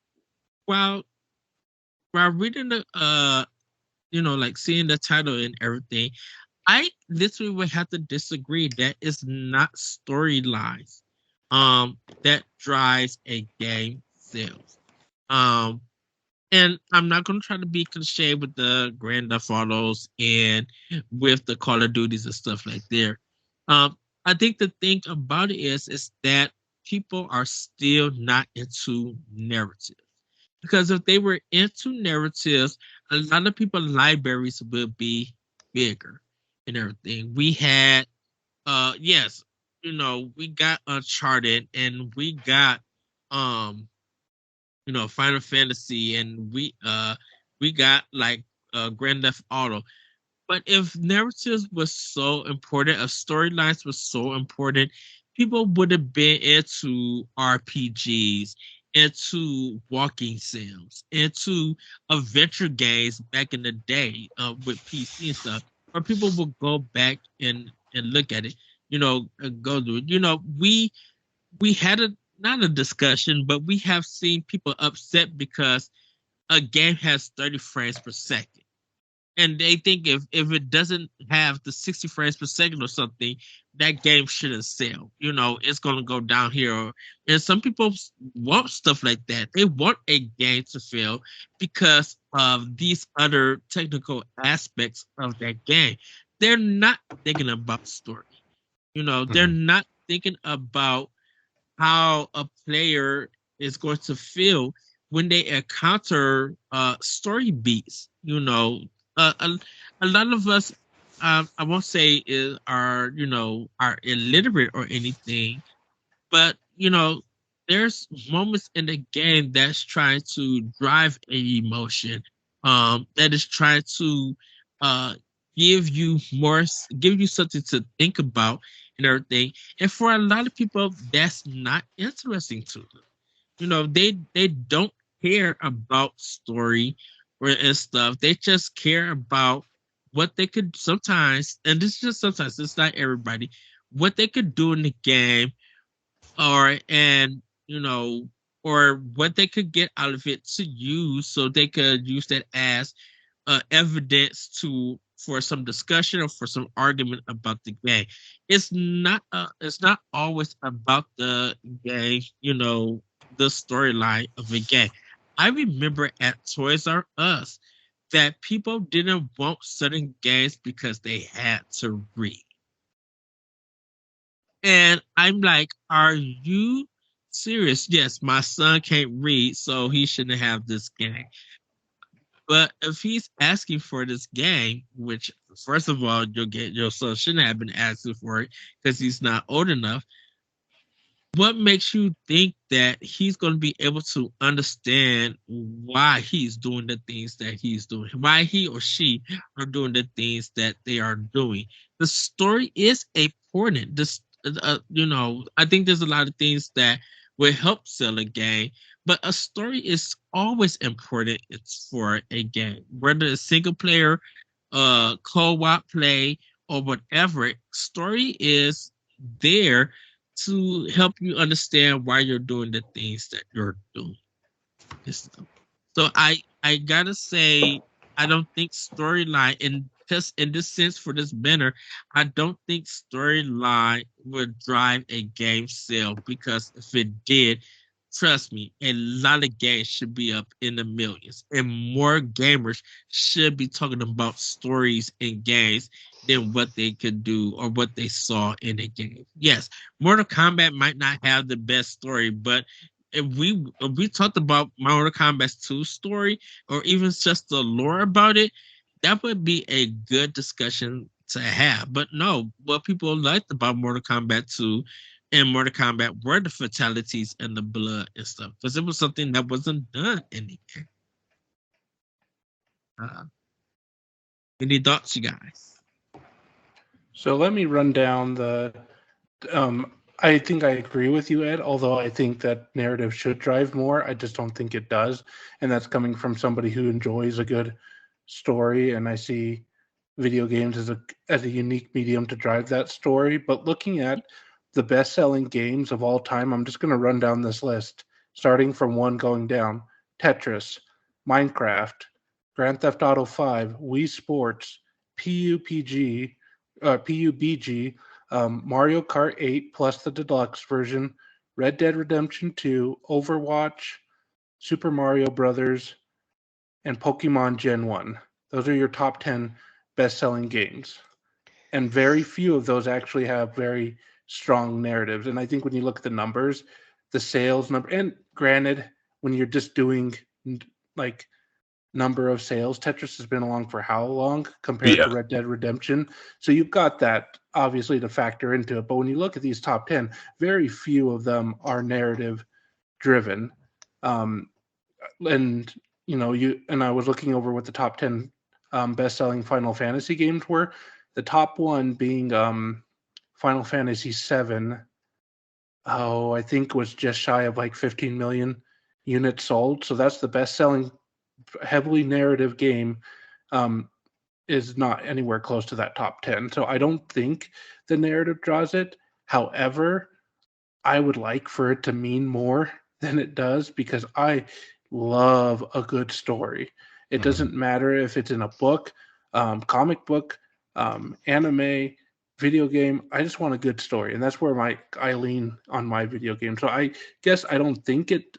while while reading the like seeing the title and everything, I literally would have to disagree that it's not storylines that drives a game sales. Um and I'm not gonna try to be cliche with the Grand Theft Autos and with the Call of Duties and stuff like there. I think the thing about it is that people are still not into narrative. Because if they were into narratives, a lot of people libraries would be bigger and everything. We had yes, we got Uncharted and we got um Final Fantasy and we got like Grand Theft Auto. But if narratives was so important, if storylines was so important, people would have been into RPGs, into walking sims, into adventure games back in the day with PC and stuff, or people would go back and look at it, go through it. We had a not a discussion, but we have seen people upset because a game has 30 frames per second and they think if it doesn't have the 60 frames per second or something, that game shouldn't sell. It's gonna go down here. And some people want stuff like that. They want a game to fail because of these other technical aspects of that game. They're not thinking about story. They're not thinking about how a player is going to feel when they encounter story beats. A lot of us, I won't say are illiterate or anything, but there's moments in the game that's trying to drive an emotion, that is trying to uh, give you something to think about and everything. And for a lot of people, that's not interesting to them. They don't care about story and stuff. They just care about what they could sometimes, and this is just sometimes, it's not everybody, what they could do in the game or and or what they could get out of it to use so they could use that as evidence to for some discussion or for some argument about the game. It's not always about the game, the storyline of a game. I remember at Toys R Us that people didn't want certain games because they had to read. And I'm like, are you serious? Yes, my son can't read, so he shouldn't have this game. But if he's asking for this game, which first of all, your son shouldn't have been asking for it because he's not old enough. What makes you think that he's going to be able to understand why he's doing the things that he's doing, why he or she are doing the things that they are doing? The story is important. I think there's a lot of things that will help sell a game, but a story is always important. It's for a game, whether it's single player, co-op play, or whatever. Story is there to help you understand why you're doing the things that you're doing. So I gotta say, I don't think storyline in just in this sense for this banner, I don't think storyline would drive a game sale because if it did, trust me, a lot of games should be up in the millions, and more gamers should be talking about stories in games than what they could do or what they saw in a game. Yes, Mortal Kombat might not have the best story, but if we talked about Mortal Kombat 2 story or even just the lore about it, that would be a good discussion to have. But no, what people liked about Mortal Kombat 2 and Mortal Kombat were the fatalities and the blood and stuff because it was something that wasn't done in the game. Any thoughts, you guys?
So let me run down the. I think I agree with you, Ed. Although I think that narrative should drive more, I just don't think it does, and that's coming from somebody who enjoys a good story, and I see video games as a unique medium to drive that story. But looking at the best-selling games of all time, I'm just going to run down this list starting from 1 going down: Tetris, Minecraft, Grand Theft Auto 5, Wii Sports, PUBG, Mario Kart 8 plus the deluxe version, Red Dead Redemption 2, Overwatch, Super Mario Brothers, and Pokemon Gen 1. Those are your top 10 best-selling games. And very few of those actually have very strong narratives. And I think when you look at the numbers, the sales number, and granted, when you're just doing like number of sales, Tetris has been along for how long compared to Red Dead Redemption? So you've got that obviously to factor into it. But when you look at these top 10, very few of them are narrative driven. And I was looking over what the top 10 best-selling Final Fantasy games were. The top one being Final Fantasy VII. I think was just shy of like 15 million units sold. So that's the best-selling heavily narrative game. Is not anywhere close to that top 10. So I don't think the narrative draws it. However, I would like for it to mean more than it does, because I love a good story. It doesn't matter if it's in a book, comic book, anime, video game. I just want a good story, and that's where I lean on my video game. So I guess I don't think it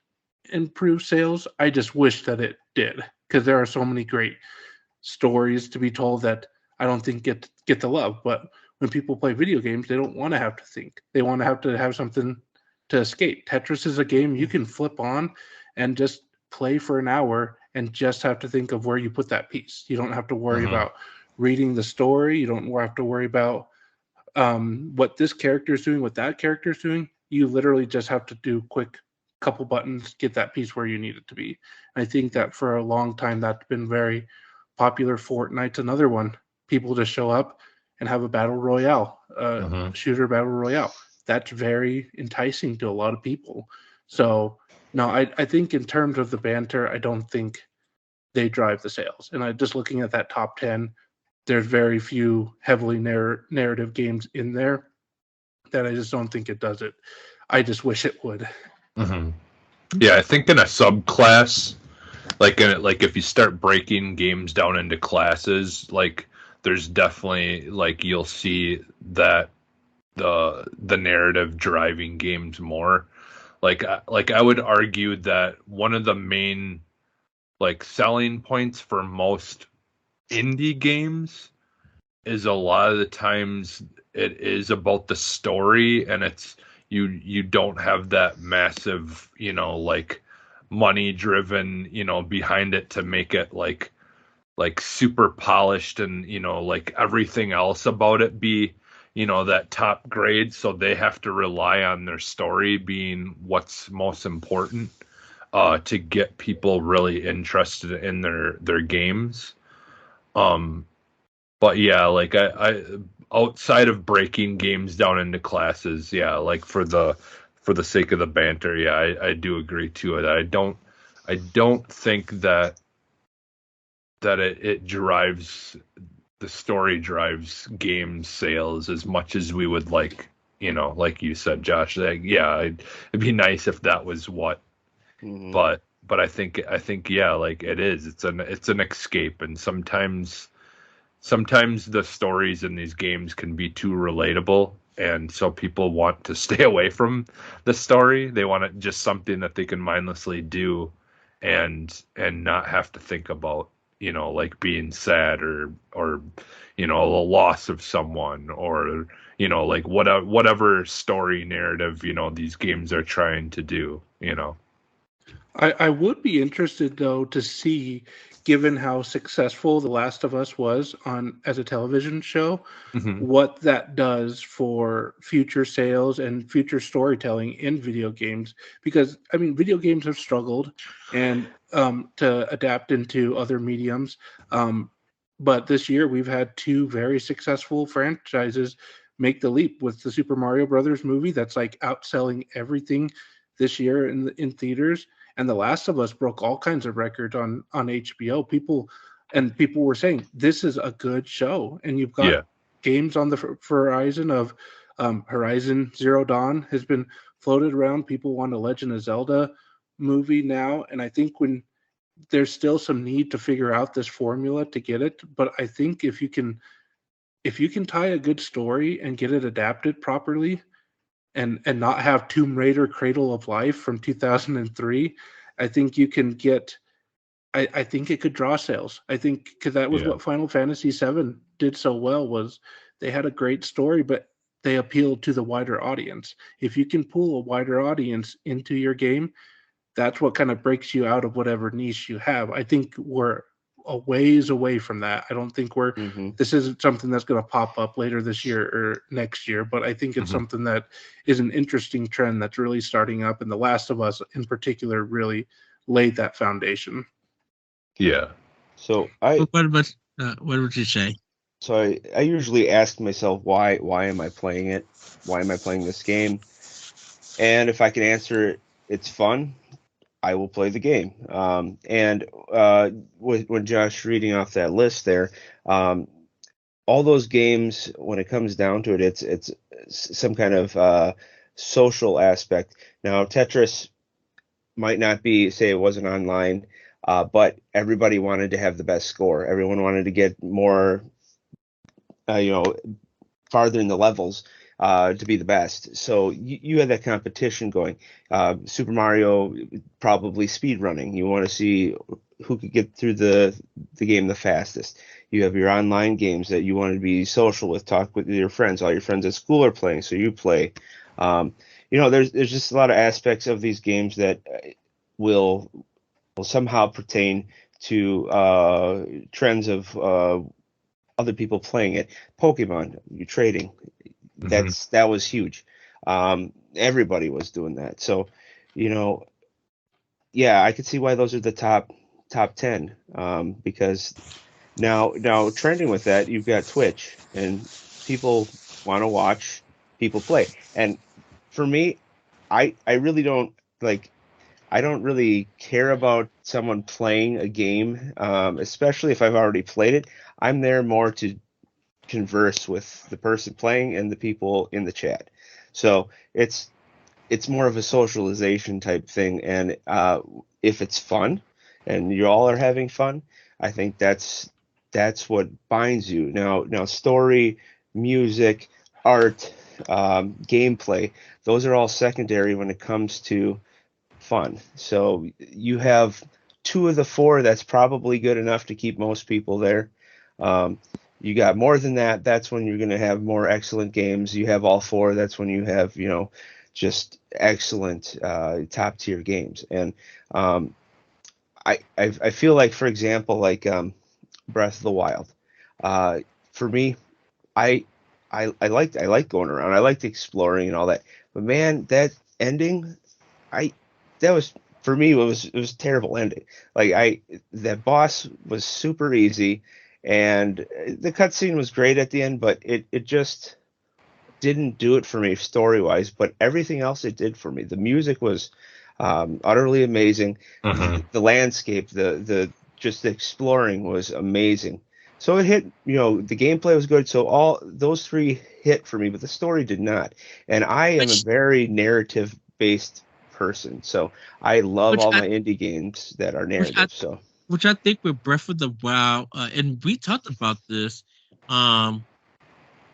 improves sales. I just wish that it did, because there are so many great stories to be told that I don't think get the love. But when people play video games, they don't want to have to think. They want to have something to escape. Tetris is a game you can flip on and just play for an hour and just have to think of where you put that piece. You don't have to worry about reading the story. You don't have to worry about what this character is doing, what that character is doing. You literally just have to do quick couple buttons, get that piece where you need it to be. And I think that for a long time that's been very popular. Fortnite's another one. People just show up and have a battle royale, shooter battle royale. That's very enticing to a lot of people. So no, I think in terms of the banter, I don't think they drive the sales. And I just looking at that top 10, there's very few heavily narrative games in there that I just don't think it does it. I just wish it would.
Yeah, I think in a subclass, like if you start breaking games down into classes, like there's definitely like you'll see that the narrative driving games more. Like I would argue that one of the main like selling points for most indie games is a lot of the times it is about the story, and it's you don't have that massive, like money driven, behind it to make it like super polished and, like everything else about it be, that top grade. So they have to rely on their story being what's most important to get people really interested in their games. But yeah, like I outside of breaking games down into classes, yeah, like for the sake of the banter, yeah, I do agree to it. I don't think that it drives, the story drives game sales as much as we would like, like you said, Josh. Like, yeah, it'd be nice if that was what, but I think yeah, like it is. It's an escape, and sometimes the stories in these games can be too relatable, and so people want to stay away from the story. They want it just something that they can mindlessly do and not have to think about, like being sad or the loss of someone, or like whatever story narrative these games are trying to do.
I would be interested though to see, given how successful The Last of Us was as a television show, what that does for future sales and future storytelling in video games. Because I mean, video games have struggled and to adapt into other mediums. But this year we've had two very successful franchises make the leap with the Super Mario Brothers movie that's like outselling everything this year in theaters. And The Last of Us broke all kinds of records on HBO. People were saying this is a good show. And you've got games on the horizon of Horizon Zero Dawn has been floated around. People want a Legend of Zelda movie now, and I think when there's still some need to figure out this formula to get it, but I think if you can tie a good story and get it adapted properly and not have Tomb Raider Cradle of Life from 2003, I think you can get I think it could draw sales. I think because that was
Yeah.
what Final Fantasy VII did so well was they had a great story, but they appealed to the wider audience. If you can pull a wider audience into your game, that's what kind of breaks you out of whatever niche you have. I think we're a ways away from that. I don't think this isn't something that's going to pop up later this year or next year, but I think it's something that is an interesting trend that's really starting up, and The Last of Us in particular really laid that foundation.
Yeah.
So
What would you say?
So I usually ask myself why am I playing it? Why am I playing this game? And if I can answer it, it's fun, I will play the game. When Josh reading off that list there, all those games, when it comes down to it, it's some kind of social aspect. Now Tetris might not be, say it wasn't online, but everybody wanted to have the best score. Everyone wanted to get more, farther in the levels to be the best. So you had that competition going. Super Mario, probably speed running. You want to see who could get through the game the fastest. You have your online games that you want to be social with, talk with your friends. All your friends at school are playing, so you play. There's just a lot of aspects of these games that will somehow pertain to trends of other people playing it. Pokemon, you trading, that was huge. Everybody was doing that. So, I could see why those are the top 10. Because now trending with that, you've got Twitch, and people want to watch people play. And for me, I really don't I don't really care about someone playing a game, especially if I've already played it. I'm there more to converse with the person playing and the people in the chat. So it's more of a socialization type thing. And if it's fun and you all are having fun, I think that's what binds you. Now story, music, art, gameplay, those are all secondary when it comes to fun. So you have 2 of the 4, that's probably good enough to keep most people there. You got more than that, that's when you're going to have more excellent games. You have all 4, that's when you have, just excellent top tier games. And I feel like, for example, Breath of the Wild. For me, I like going around. I liked exploring and all that. But man, that ending, that was, for me, it was a terrible ending. That boss was super easy, and the cutscene was great at the end, but it just didn't do it for me story wise. But everything else it did for me. The music was utterly amazing. The landscape, the just the exploring was amazing. So it hit, the gameplay was good. So all those 3 hit for me, but the story did not. And I am a very narrative based person, so I love all my indie games that are narrative.
Which I think with Breath of the Wild, and we talked about this. I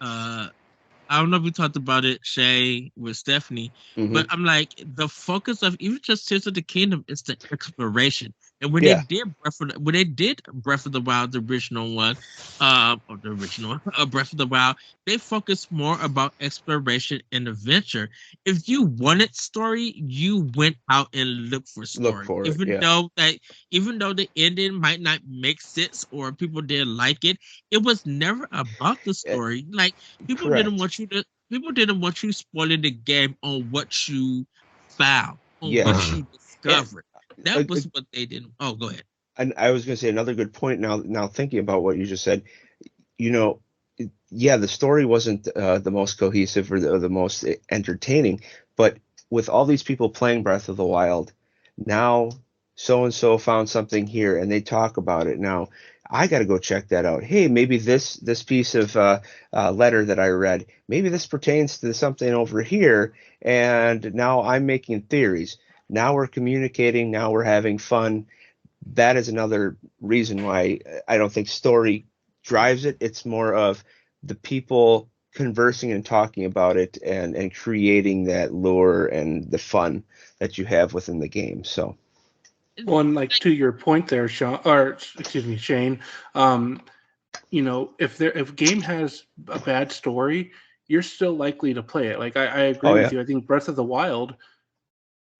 don't know if we talked about it, Shay, with Stephanie, but I'm like, the focus of even just Tears of the Kingdom is the exploration. And when they did Breath of the Wild, the original one, Breath of the Wild, they focused more about exploration and adventure. If you wanted story, you went out and looked for story. Even though the ending might not make sense or people didn't like it, it was never about the story. People didn't want you spoiling the game on what you found, on what you discovered. That was what they didn't. Oh, go ahead.
And I was going to say another good point. Now thinking about what you just said, the story wasn't the most cohesive or the most entertaining, but with all these people playing Breath of the Wild, now so and so found something here, and they talk about it. Now I got to go check that out. Hey, maybe this piece of letter that I read, maybe this pertains to something over here, and now I'm making theories. now we're communicating, now we're having fun. That is another reason why I don't think story drives it. It's more of the people conversing and talking about it and creating that lure and the fun that you have within the game. So
Well, and like to your point there, Sean, or excuse me, Shane, um, if a game has a bad story, you're still likely to play it. Like I agree
oh
with
yeah,
you. I think Breath of the Wild,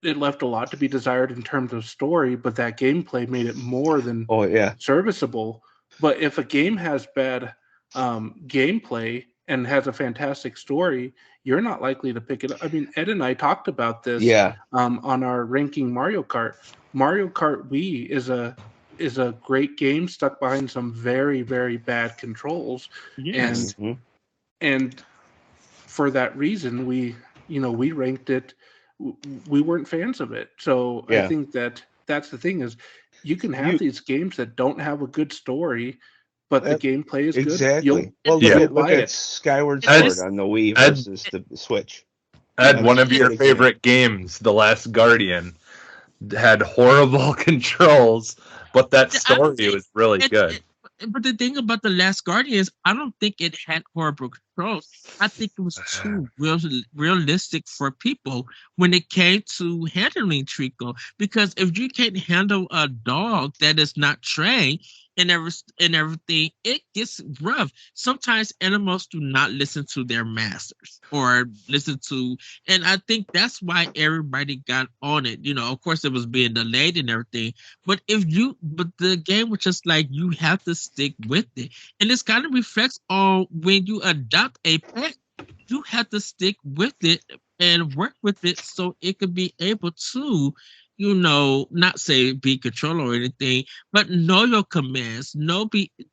it left a lot to be desired in terms of story, but that gameplay made it more than
oh yeah,
serviceable. But if a game has bad gameplay and has a fantastic story, you're not likely to pick it up. I mean, Ed and I talked about this
yeah.
on our ranking Mario Kart. Mario Kart Wii is a great game stuck behind some very, very bad controls,
Yes.
and
hmm
and for that reason we ranked it. We weren't fans of it, so I
Yeah.
think that's the thing is you can have
You
these games that don't have a good story, but the
that,
gameplay is good.
exactly. Well,
Yeah.
You'll
look
buy
at
it.
Skyward
Ed,
Sword on the Wii
Ed,
versus the Switch.
Ed,
That
one
was a
of your
good example.
favorite games, The Last Guardian, had horrible controls, but that
I
story
think
was really
it,
good.
it- but the thing about the Last Guardian is, I don't think it had horrible controls. I think it was too realistic for people when it came to handling Trico. Because if you can't handle a dog that is not trained and everything, it gets rough. Sometimes animals do not listen to their masters or listen to, and I think that's why everybody got on it. Of course, it was being delayed and everything. But the game was just like you have to stick with it, and this kind of reflects on when you adopt a pet. You have to stick with it and work with it so it could be able to, not say be control or anything, but know your commands,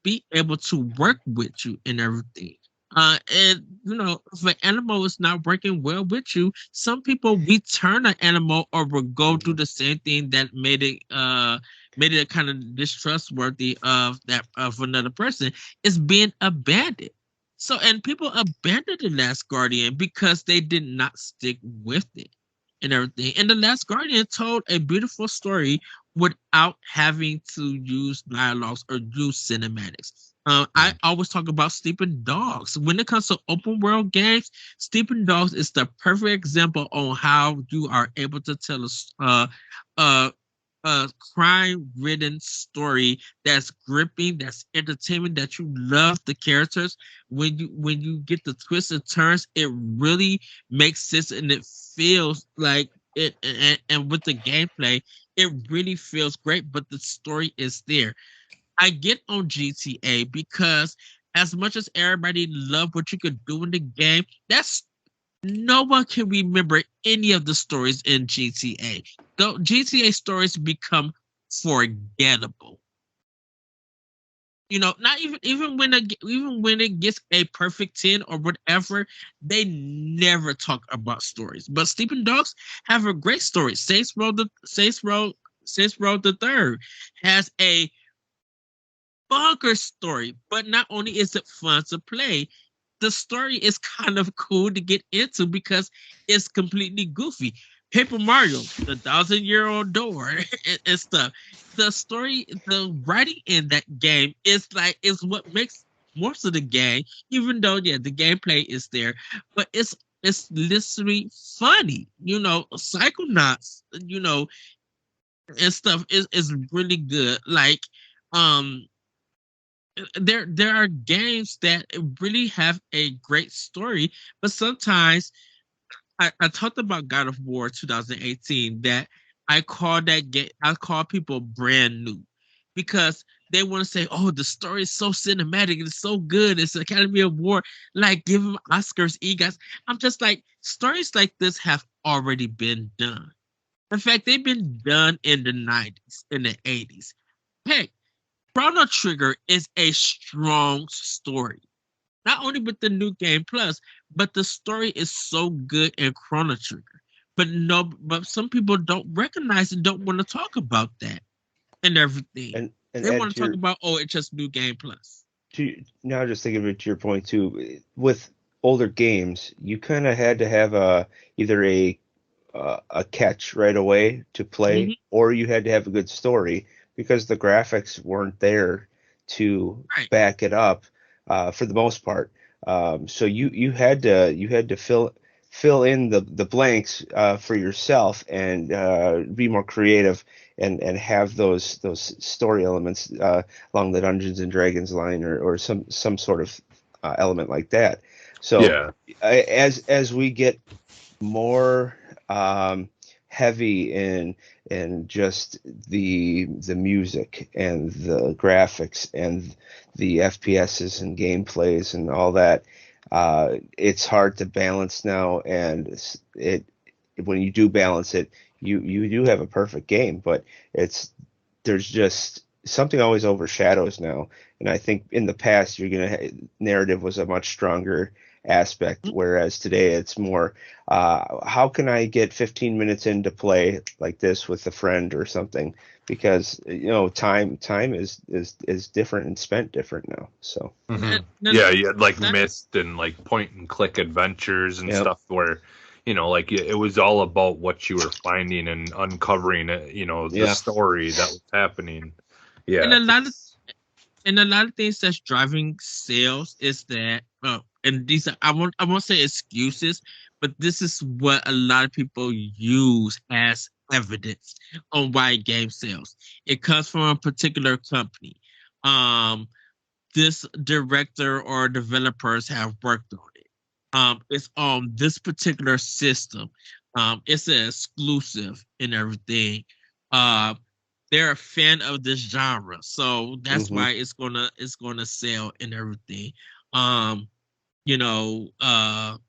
be able to work with you and everything. And if an animal is not working well with you, some people return an animal or will go do
Mhm.
the same thing that made it kind of distrustworthy of another person is being abandoned. So and people abandoned the Last Guardian because they did not stick with it and everything. And the Last Guardian told a beautiful story without having to use dialogues or use cinematics. I always talk about Sleeping Dogs. When it comes to open world games, Sleeping Dogs is the perfect example on how you are able to tell uh, a crime-ridden story that's gripping, that's entertainment, that you love the characters. When you get the twists and turns, it really makes sense and it feels like it. And with the gameplay, it really feels great. But the story is there. I get on GTA because as much as everybody loved what you could do in the game, that's no one can remember any of the stories in GTA. The GTA stories become forgettable. Not even when it gets a perfect 10 or whatever, they never talk about stories. But Sleeping Dogs have a great story. Saints Row the Third has a bunker story, but not only is it fun to play, the story is kind of cool to get into because it's completely goofy. Paper Mario, the 1,000-year-old door and stuff. The story, the writing in that game is what makes most of the game, even though the gameplay is there, but it's literally funny. Psychonauts, and stuff is really good. Like, um, there are games that really have a great story, but sometimes I talked about God of War 2018 that I call people brand new because they want to say, oh, the story is so cinematic, it's so good, it's Academy Award, like give them Oscars, EGOTs. I'm just like, stories like this have already been done. In fact, they've been done in the 90s, in the 80s. Heck, Chrono Trigger is a strong story. Not only with the new game plus, but the story is so good in Chrono Trigger. But some people don't recognize and don't want to talk about that and everything.
And
They
Ed,
want to talk about, oh, it's just new game plus.
now just thinking of it to your point too, with older games, you kind of had to have either a a catch right away to play,
Mhm.
or you had to have a good story because the graphics weren't there to
Right.
back it up for the most part. So you had to fill in the blanks for yourself and be more creative and have those story elements along the Dungeons and Dragons line or some sort of element like that. So
Yeah.
as we get more heavy in just the music and the graphics and the FPSs and gameplays and all that. It's hard to balance now, and it when you do balance it, you do have a perfect game, but there's just something always overshadows now. And I think in the past, narrative was a much stronger aspect, whereas today it's more how can I get 15 minutes into play like this with a friend or something, because time is different and spent different now. So
Mhm.
No,
Yeah, you had like
that-
Myst and like point and click adventures and
Yep.
stuff where, like it was all about what you were finding and uncovering it, the
Yeah.
story that was happening. Yeah.
and a lot of things that's driving sales is that, and these are, I won't say excuses, but this is what a lot of people use as evidence on why a game sells. It comes from a particular company. Um, this director or developers have worked on it. It's on this particular system. It's an exclusive and everything. Uh, they're a fan of this genre, so that's
Mhm.
why it's gonna sell and everything. Um, you know, I'm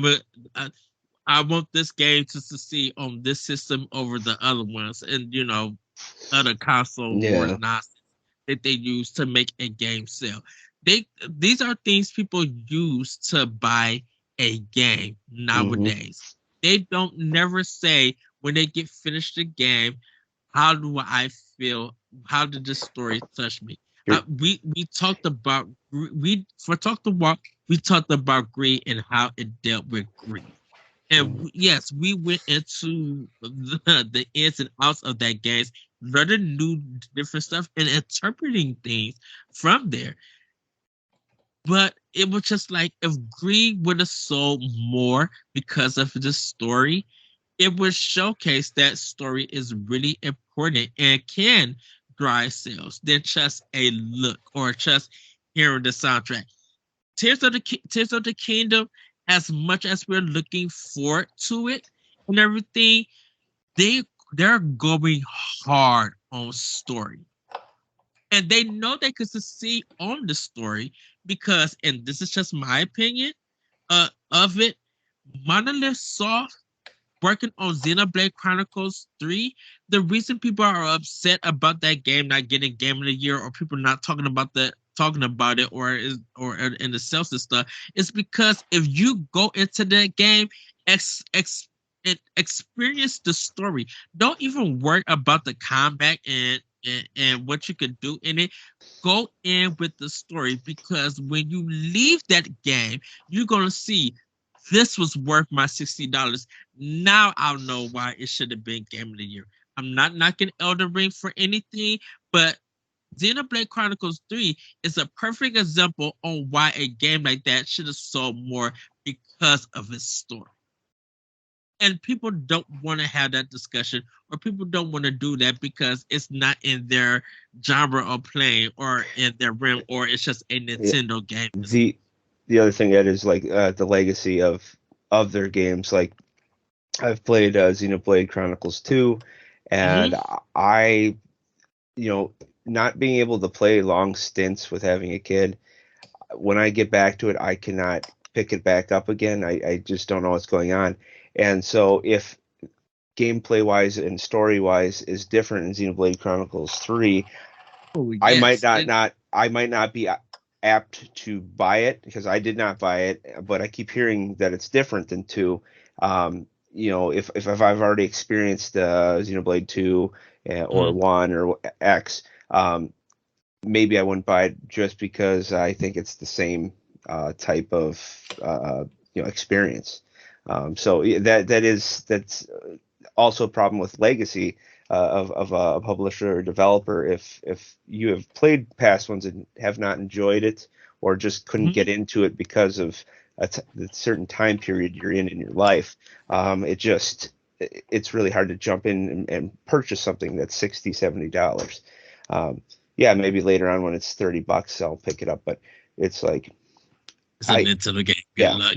a I, I want this game to succeed on this system over the other ones, and other console war
Yeah.
nonsense that they use to make a game sell. These are things people use to buy a game
Mhm.
nowadays. They don't never say when they get finished the game, how do I feel? How did this story touch me?
You're,
We talked about we talked about greed and how it dealt with greed. And yes, we went into the ins and outs of that games, learning new different stuff and interpreting things from there. But it was just like if Greed would have sold more because of the story, it would showcase that story is really important and can drive sales than just a look or just hearing the soundtrack. Tears of the Kingdom, as much as we're looking forward to it and everything, they they're going hard on story. And they know they could succeed on the story because, and this is just my opinion of it, Monolith Soft working on Xenoblade Chronicles 3, the reason people are upset about that game not getting Game of the Year or people not talking about it or in the sales and stuff is because if you go into that game, experience the story. Don't even worry about the combat and what you could do in it. Go in with the story because when you leave that game, you're gonna see this was worth my $60. Now I'll know why it should have been Game of the Year. I'm not knocking Elden Ring for anything, but Xenoblade Chronicles 3 is a perfect example on why a game like that should have sold more because of its story. And people don't want to have that discussion, or people don't want to do that because it's not in their genre of playing or in their realm, or it's just a
Yeah.
Nintendo game.
The other thing, Ed, is like the legacy of their games. Like I've played Xenoblade Chronicles 2, and
Mhm.
I, not being able to play long stints with having a kid, when I get back to it, I cannot pick it back up again. I just don't know what's going on. And so if gameplay wise and story wise is different in Xenoblade Chronicles 3,
Oh,
I might
yes.
not be apt to buy it because I did not buy it, but I keep hearing that it's different than 2. If I've already experienced Xenoblade 2 or
Mhm.
1 or X, maybe I wouldn't buy it just because I think it's the same type of experience. So that's also a problem with legacy of a publisher or developer. If you have played past ones and have not enjoyed it, or just couldn't get into it because of the certain time period you're in your life, it's really hard to jump in and purchase something that's $60-$70. Yeah, maybe later on when it's $30, I'll pick it up. But it's like
It's a Nintendo game. Good luck.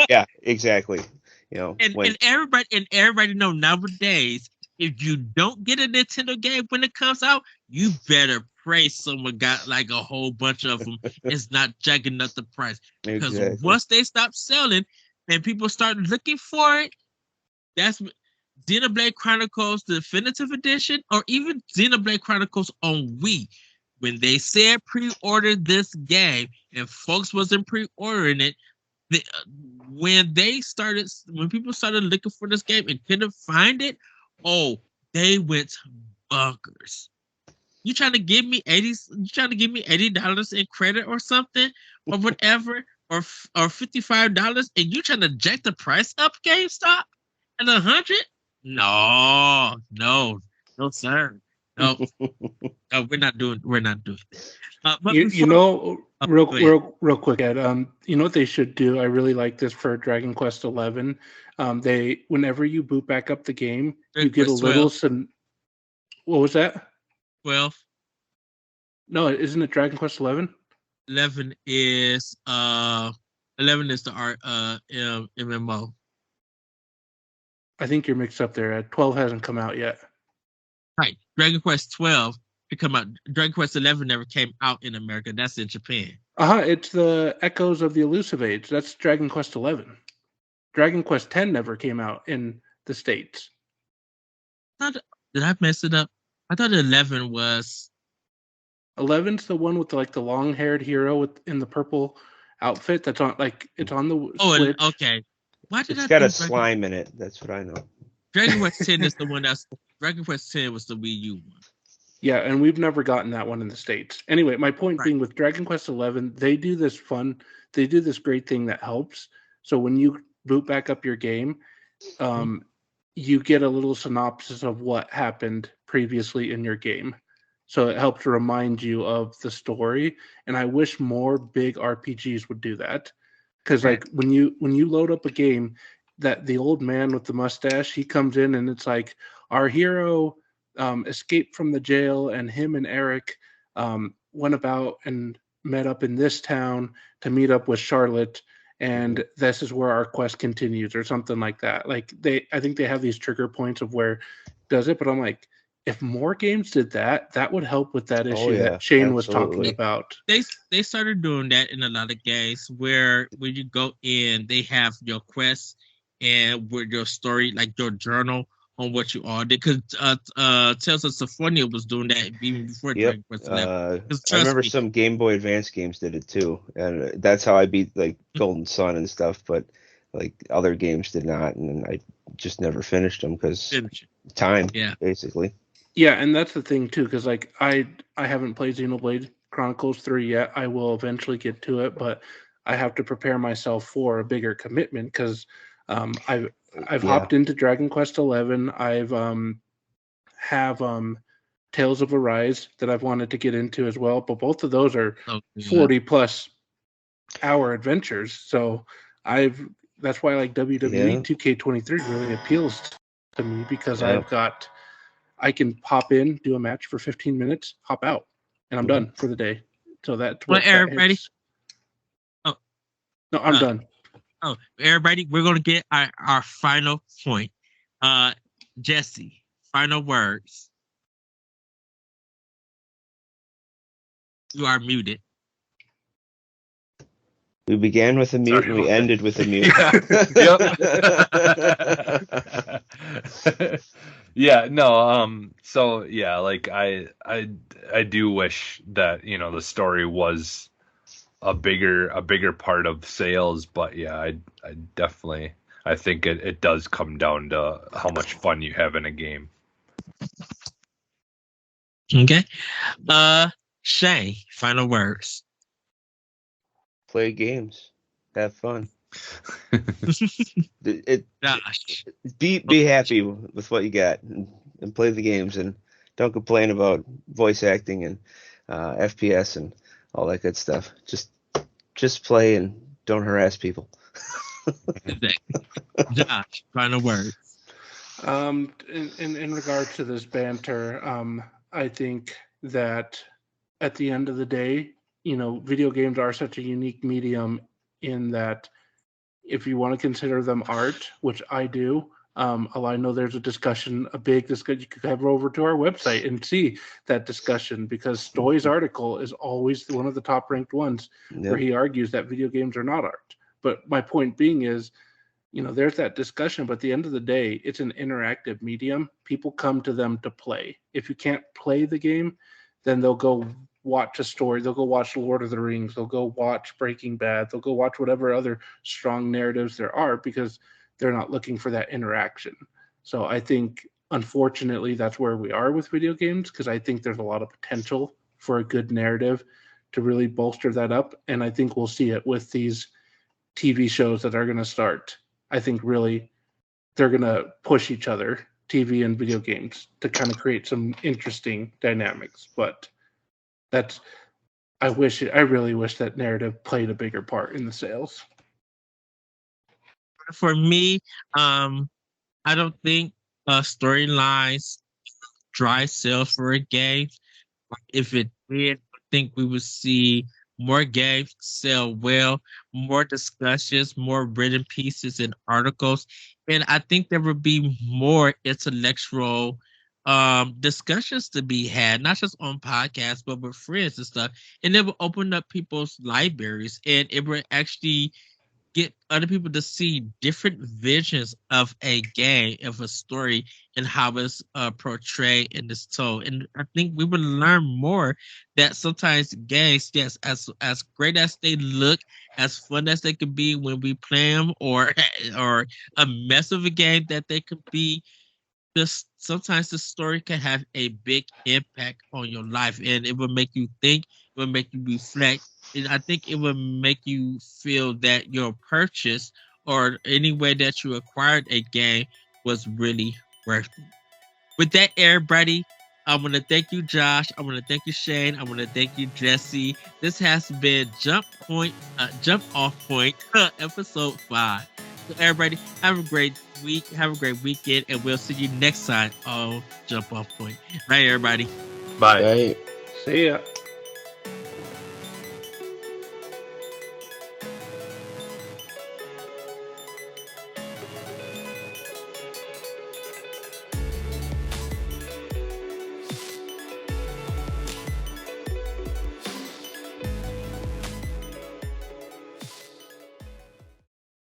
yeah, exactly. You know,
and everybody know nowadays, if you don't get a Nintendo game when it comes out, you better pray someone got like a whole bunch of them. It's not jacking up the price, because once they stop selling and people start looking for it, that's Xenoblade Chronicles Definitive Edition, or even Xenoblade Chronicles on Wii. When they said pre-order this game and folks wasn't pre-ordering it, when people started looking for this game and couldn't find it, they went bonkers. You trying to give me $80 in credit or something, or whatever, or $55, and you trying to jack the price up, GameStop, at $100? No, sir. No, we're not doing that. But
real quick, Ed. You know what they should do? I really like this for Dragon Quest XI. Whenever you boot back up the game, you get a little. What was that?
12.
No, isn't it Dragon Quest XI?
11 is the MMO.
I think you're mixed up there, Ed. 12 hasn't come out yet.
Right. Dragon Quest 12 to come out. Dragon Quest 11 never came out in America. That's in Japan.
It's the Echoes of the Elusive Age. That's Dragon Quest 11. Dragon Quest 10 never came out in the States.
Did I mess it up? I thought 11 was.
11's the one with the long-haired hero in the purple outfit. That's on it's on the. Switch.
Okay. Why did
it's got a slime in it. That's what I know.
Dragon Quest 10 is the one Dragon Quest 10 was the Wii U one.
Yeah, and we've never gotten that one in the States. Anyway, my point being with Dragon Quest 11, they do this great thing that helps. So when you boot back up your game, you get a little synopsis of what happened previously in your game. So it helps remind you of the story. And I wish more big RPGs would do that. Because when you load up a game, that the old man with the mustache, he comes in and it's like, our hero escaped from the jail, and him and Eric went about and met up in this town to meet up with Charlotte, and this is where our quest continues, or something like that. I think they have these trigger points of where does it, but I'm like, if more games did that, that would help with that issue that Shane was talking about.
They started doing that in a lot of games where when you go in, they have your quests and with your story, like your journal on what you all did. Because Tales of Symphonia was doing that even before Dragon Quest 11.
I remember some Game Boy Advance games did it too, and that's how I beat Golden Sun and stuff. But other games did not, and I just never finished them because time, basically.
Yeah, and that's the thing too, because I haven't played Xenoblade Chronicles 3 yet. I will eventually get to it, but I have to prepare myself for a bigger commitment because I've hopped into Dragon Quest 11. I've have Tales of Arise that I've wanted to get into as well, but both of those are 40 plus hour adventures. So that's why WWE 2K23 really appeals to me, because I can pop in, do a match for 15 minutes, hop out, and I'm done for the day. So that's what
everybody.
No, I'm done.
Everybody, we're gonna get our final point. Jesse, final words. You are muted.
We began with a mute and we ended with a mute.
I do wish that, the story was a bigger part of sales, but I definitely think it does come down to how much fun you have in a game.
Okay. Shay, final words.
Play games. Have fun.
Josh.
Be happy with what you got and play the games and don't complain about voice acting and FPS and all that good stuff. Just play and don't harass people.
Josh, final words.
In regards to this banter, I think that at the end of the day, video games are such a unique medium in that if you want to consider them art, which I do, I know there's a big discussion. You could head over to our website and see that discussion because Stoy's article is always one of the top ranked ones where he argues that video games are not art. But my point being is, there's that discussion, but at the end of the day, it's an interactive medium. People come to them to play. If you can't play the game, then they'll go watch a story. They'll go watch Lord of the Rings. They'll go watch Breaking Bad. They'll go watch whatever other strong narratives there are because they're not looking for that interaction. So I think, unfortunately, that's where we are with video games because I think there's a lot of potential for a good narrative to really bolster that up. And I think we'll see it with these TV shows that are going to start. I think really they're going to push each other, TV and video games, to kind of create some interesting dynamics. But I really wish that narrative played a bigger part in the sales.
For me, I don't think storylines drive sales for a game. If it did, I think we would see more games sell well, more discussions, more written pieces and articles. And I think there would be more intellectual discussions to be had, not just on podcasts, but with friends and stuff. And it would open up people's libraries and it would actually get other people to see different visions of a game, of a story, and how it's portrayed and it's told. And I think we would learn more that sometimes games, yes, as great as they look, as fun as they could be when we play them, or a mess of a game that they could be, just sometimes the story can have a big impact on your life, and it will make you think, it will make you reflect. And I think it will make you feel that your purchase or any way that you acquired a game was really worth it. With that, everybody, I want to thank you, Josh. I want to thank you, Shane. I want to thank you, Jesse. This has been Jump Off Point, episode 5. So everybody, have a great week, have a great weekend, and we'll see you next time on Jump Off Point. Bye, everybody.
Bye.
Right.
See ya.